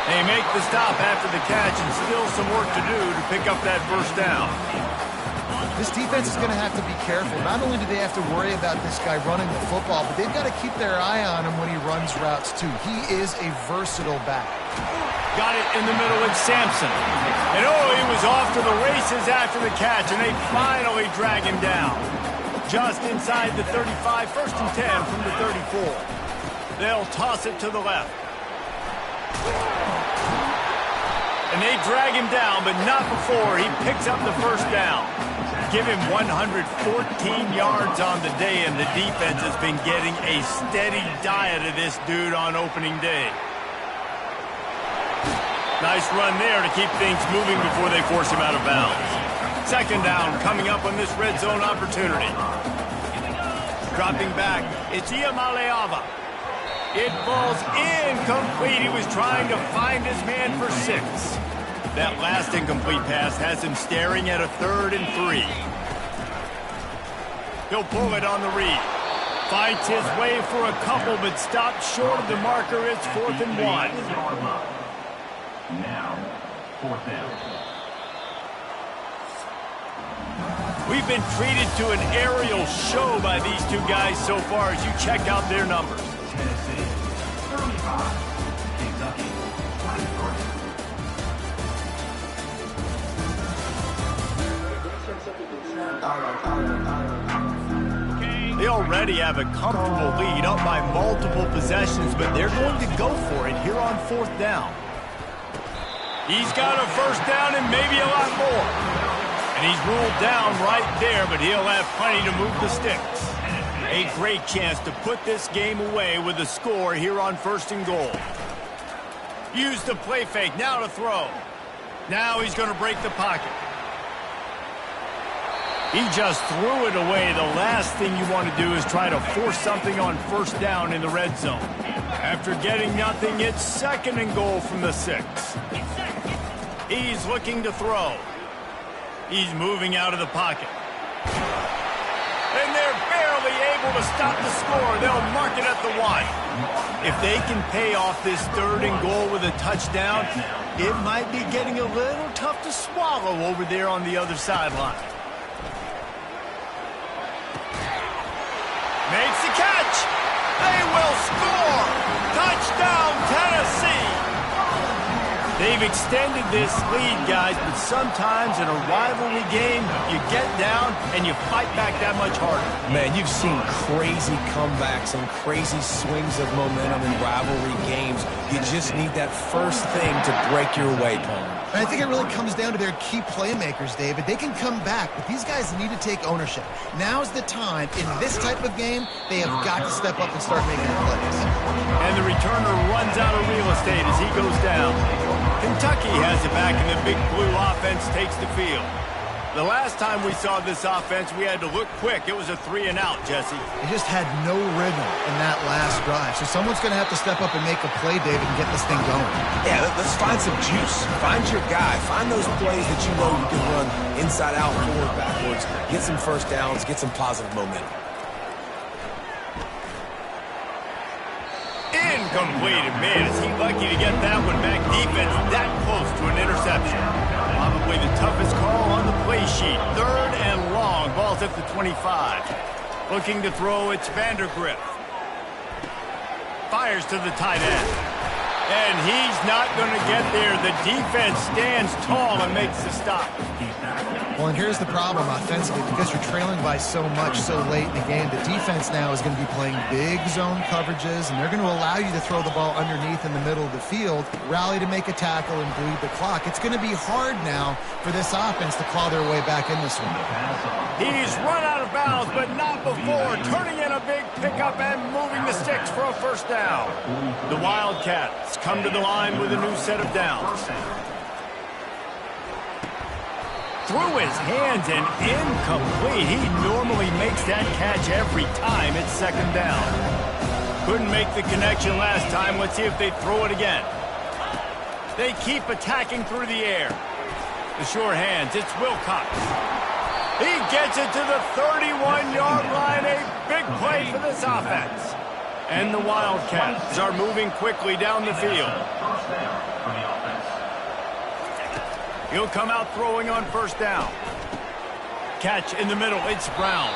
They make the stop after the catch, and still some work to do to pick up that 1st down. This defense is going to have to be careful. Not only do they have to worry about this guy running the football, but they've got to keep their eye on him when he runs routes too. He is a versatile back. Got it in the middle with Sampson. And oh, he was off to the races after the catch, and they finally drag him down. Just inside the 35, 1st and 10 from the 34. They'll toss it to the left. And they drag him down, but not before he picks up the 1st down. Give him 114 yards on the day, and the defense has been getting a steady diet of this dude on opening day. Nice run there to keep things moving before they force him out of bounds. 2nd down coming up on this red zone opportunity. Dropping back, it's Iamaleava. It falls incomplete. He was trying to find his man for 6. That last incomplete pass has him staring at a 3rd and 3. He'll pull it on the read. Fights his way for a couple, but stops short of the marker. It's 4th and 1. Now, 4th down. We've been treated to an aerial show by these 2 guys so far as you check out their numbers. Tennessee, 35. Kentucky, 24. They already have a comfortable lead, up by multiple possessions, but they're going to go for it here on 4th down. He's got a 1st down and maybe a lot more. And he's ruled down right there, but he'll have plenty to move the sticks. A great chance to put this game away with a score here on 1st and goal. Use the play fake, now to throw. Now he's going to break the pocket. He just threw it away. The last thing you want to do is try to force something on first down in the red zone. After getting nothing, it's 2nd and goal from the 6. He's looking to throw. He's moving out of the pocket. And they're barely able to stop the score. They'll mark it at the 1. If they can pay off this 3rd and goal with a touchdown, it might be getting a little tough to swallow over there on the other sideline. Makes the catch. They will score. Touchdown, Tennessee. They've extended this lead, guys, but sometimes in a rivalry game, you get down and you fight back that much harder. Man, you've seen crazy comebacks and crazy swings of momentum in rivalry games. You just need that first thing to break your way, Paul. And I think it really comes down to their key playmakers, David. They can come back, but these guys need to take ownership. Now's the time. In this type of game, they have got to step up and start making plays. And the returner runs out of real estate as he goes down. Kentucky has it back, and the Big Blue offense takes the field. The last time we saw this offense, we had to look quick. It was a 3-and-out, Jesse. They just had no rhythm in that last drive. So someone's going to have to step up and make a play, David, and get this thing going. Yeah, let's find some juice. Find your guy. Find those plays that you know you can run inside out, forward, backwards. Get some first downs. Get some positive momentum. Incomplete. Man, is he lucky to get that one back. Defense that close to an interception. Probably the toughest call on the play sheet. 3rd and long. Ball's at the 25. Looking to throw, it's Vandergrift. Fires to the tight end. And he's not going to get there. The defense stands tall and makes the stop. Well, and here's the problem offensively. Because you're trailing by so much so late in the game, the defense now is going to be playing big zone coverages, and they're going to allow you to throw the ball underneath in the middle of the field, rally to make a tackle, and bleed the clock. It's going to be hard now for this offense to claw their way back in this one. He's run out of bounds, but not before. Turning in a big pickup and moving the sticks for a first down. The Wildcats come to the line with a new set of downs. Through his hands and incomplete. He normally makes that catch every time. It's 2nd down. Couldn't make the connection last time. Let's see if they throw it again. They keep attacking through the air. The sure hands. It's Wilcox. He gets it to the 31-yard line. A big play for this offense. And the Wildcats are moving quickly down the field. He'll come out throwing on first down. Catch in the middle. It's Brown.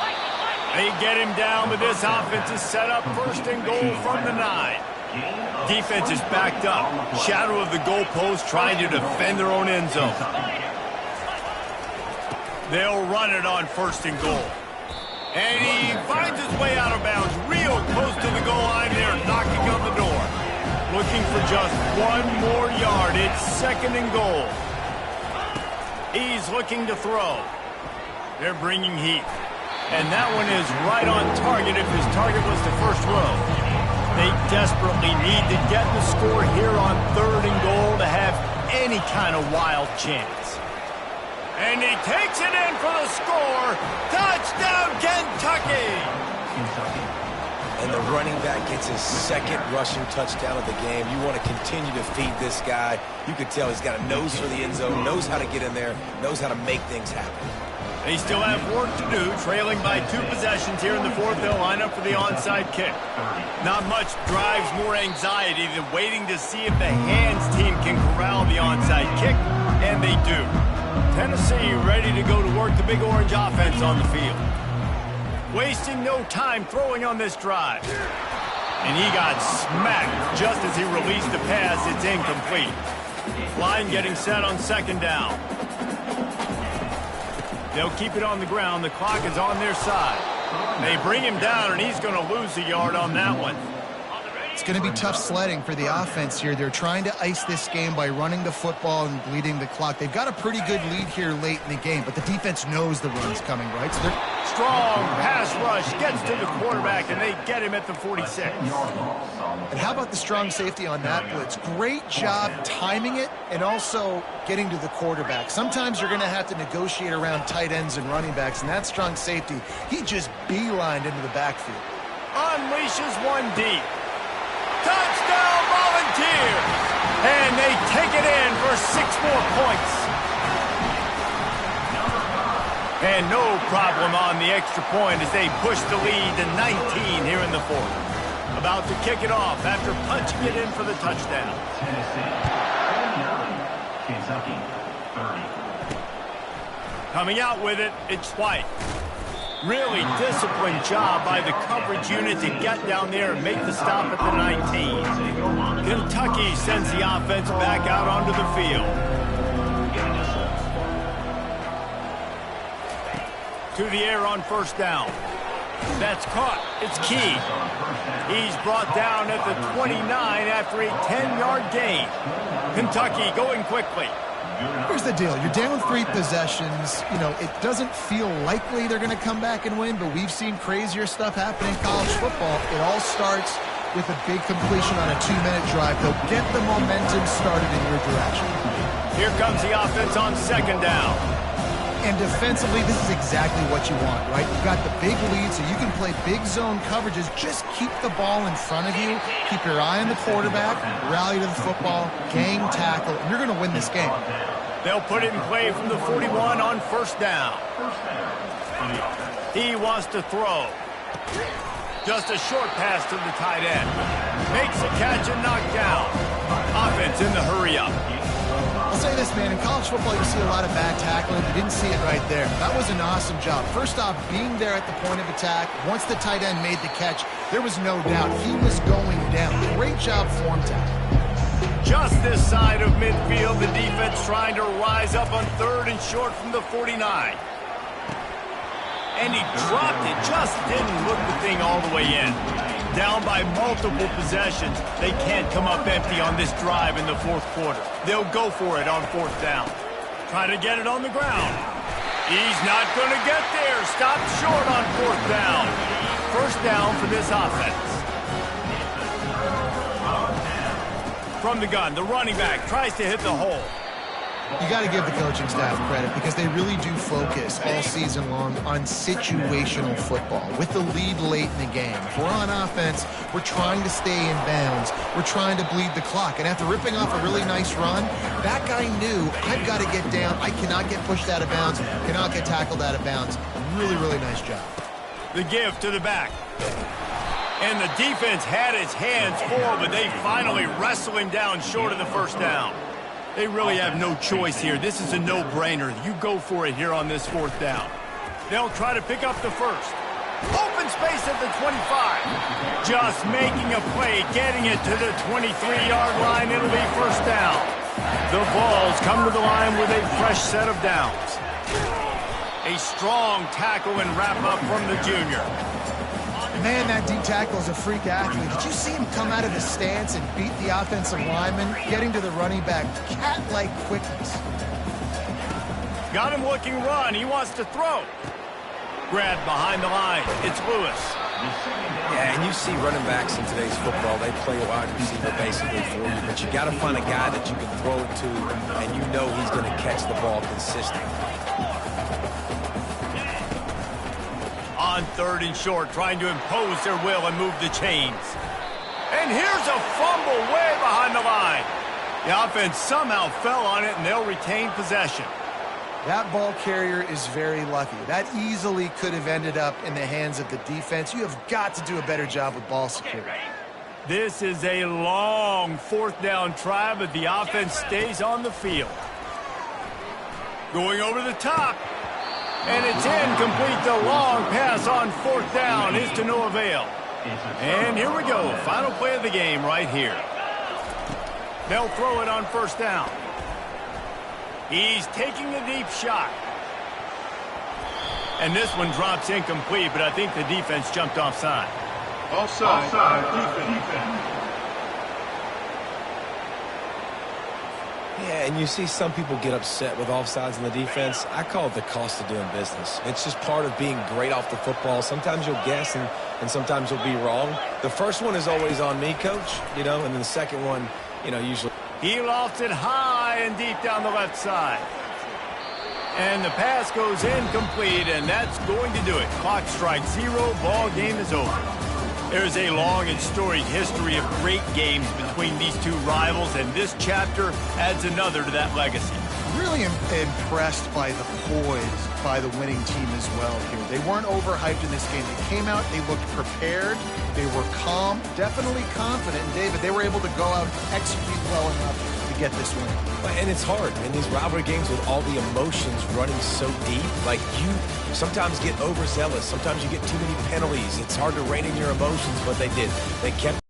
They get him down, but this offense is set up 1st and goal from the 9. Defense is backed up. Shadow of the goalpost trying to defend their own end zone. They'll run it on 1st and goal. And he finds his way out of bounds real close to the goal line there, knocking on the door. Looking for just 1 more yard. It's 2nd and goal. He's looking to throw. They're bringing heat. And that one is right on target if his target was the first row. They desperately need to get the score here on 3rd and goal to have any kind of wild chance. And he takes it in for the score. Touchdown, Kentucky! And the running back gets his 2nd rushing touchdown of the game. You want to continue to feed this guy. You can tell he's got a nose for the end zone, knows how to get in there, knows how to make things happen. They still have work to do, trailing by 2 possessions here in the 4th. They'll line up for the onside kick. Not much drives more anxiety than waiting to see if the hands team can corral the onside kick, and they do. Tennessee ready to go to work the Big Orange offense on the field. Wasting no time throwing on this drive. And he got smacked just as he released the pass. It's incomplete. Line getting set on 2nd down. They'll keep it on the ground. The clock is on their side. They bring him down, and he's going to lose a yard on that one. It's going to be tough sledding for the offense here. They're trying to ice this game by running the football and bleeding the clock. They've got a pretty good lead here late in the game, but the defense knows the run's coming, right? So strong pass rush gets to the quarterback, and they get him at the 46. And how about the strong safety on that blitz? Great job timing it and also getting to the quarterback. Sometimes you're going to have to negotiate around tight ends and running backs, and that strong safety, he just beelined into the backfield. Unleashes one deep. Touchdown Volunteers! And they take it in for 6 more points. And no problem on the extra point as they push the lead to 19 here in the fourth. About to kick it off after punching it in for the touchdown. Tennessee, 29. Kentucky, 30. Coming out with it, it's White. Really disciplined job by the coverage unit to get down there and make the stop at the 19. Kentucky sends the offense back out onto the field. To the air on first down. That's caught. It's Key. He's brought down at the 29 after a 10-yard gain. Kentucky going quickly. Here's the deal. You're down 3 possessions. You know, it doesn't feel likely they're going to come back and win, but we've seen crazier stuff happen in college football. It all starts with a big completion on a 2-minute drive. They'll get the momentum started in your direction. Here comes the offense on second down. And defensively, this is exactly what you want, right? You've got the big lead, so you can play big zone coverages. Just keep the ball in front of you. Keep your eye on the quarterback. Rally to the football. Gang tackle. And you're going to win this game. They'll put it in play from the 41 on first down. He wants to throw. Just a short pass to the tight end. Makes a catch and knocked down. Offense in the hurry-up. I'll say this, man. In college football, you see a lot of bad tackling. You didn't see it right there. That was an awesome job. First off, being there at the point of attack. Once the tight end made the catch, there was no doubt he was going down. Great job form tackle. Just this side of midfield, the defense trying to rise up on third and short from the 49. And he dropped it. Just didn't look the thing all the way in. Down by multiple possessions. They can't come up empty on this drive in the fourth quarter. They'll go for it on fourth down. Try to get it on the ground. He's not going to get there. Stopped short on fourth down. First down for this offense. From the gun, the running back tries to hit the hole. You got to give the coaching staff credit because they really do focus all season long on situational football. With the lead late in the game, if we're on offense, we're trying to stay in bounds. We're trying to bleed the clock. And after ripping off a really nice run, that guy knew, I've got to get down. I cannot get pushed out of bounds, cannot get tackled out of bounds. Really, really nice job. The give to the back. And the defense had its hands full, but they finally wrestle him down short of the first down. They really have no choice here. This is a no-brainer. You go for it here on this fourth down. They'll try to pick up the first. Open space at the 25. Just making a play, getting it to the 23-yard line. It'll be first down. The Vols come to the line with a fresh set of downs. A strong tackle and wrap-up from the junior. Man, that D tackle is a freak athlete. Did you see him come out of his stance and beat the offensive lineman, getting to the running back? Cat-like quickness. Got him looking run. He wants to throw. Grabbed behind the line. It's Lewis. Yeah, and you see running backs in today's football, they play a wide receiver basically for you, but you got to find a guy that you can throw it to, and you know he's going to catch the ball consistently. On third and short, trying to impose their will and move the chains. And here's a fumble way behind the line. The offense somehow fell on it, and they'll retain possession. That ball carrier is very lucky. That easily could have ended up in the hands of the defense. You have got to do a better job with ball security. This is a long fourth down try, but the offense stays on the field. Going over the top. And it's incomplete. The long pass on fourth down is to no avail. And here we go. Final play of the game right here. They'll throw it on first down. He's taking a deep shot. And this one drops incomplete, but I think the defense jumped offside. Offside. Defense. Yeah, and you see some people get upset with offsides in the defense. I call it the cost of doing business. It's just part of being great off the football. Sometimes you'll guess and sometimes you'll be wrong. The first one is always on me, Coach, and then the second one, usually. He lofts it high and deep down the left side. And the pass goes incomplete, and that's going to do it. Clock strikes 0, ball game is over. There's a long and storied history of great games between these two rivals, and this chapter adds another to that legacy. Really impressed by the poise by the winning team as well here. They weren't overhyped in this game. They came out, they looked prepared, they were calm, definitely confident. And David, they were able to go out and execute well enough to get this win. And it's hard in these rivalry games with all the emotions running so deep. Like, you sometimes get overzealous. Sometimes you get too many penalties. It's hard to rein in your emotions, but they did. They kept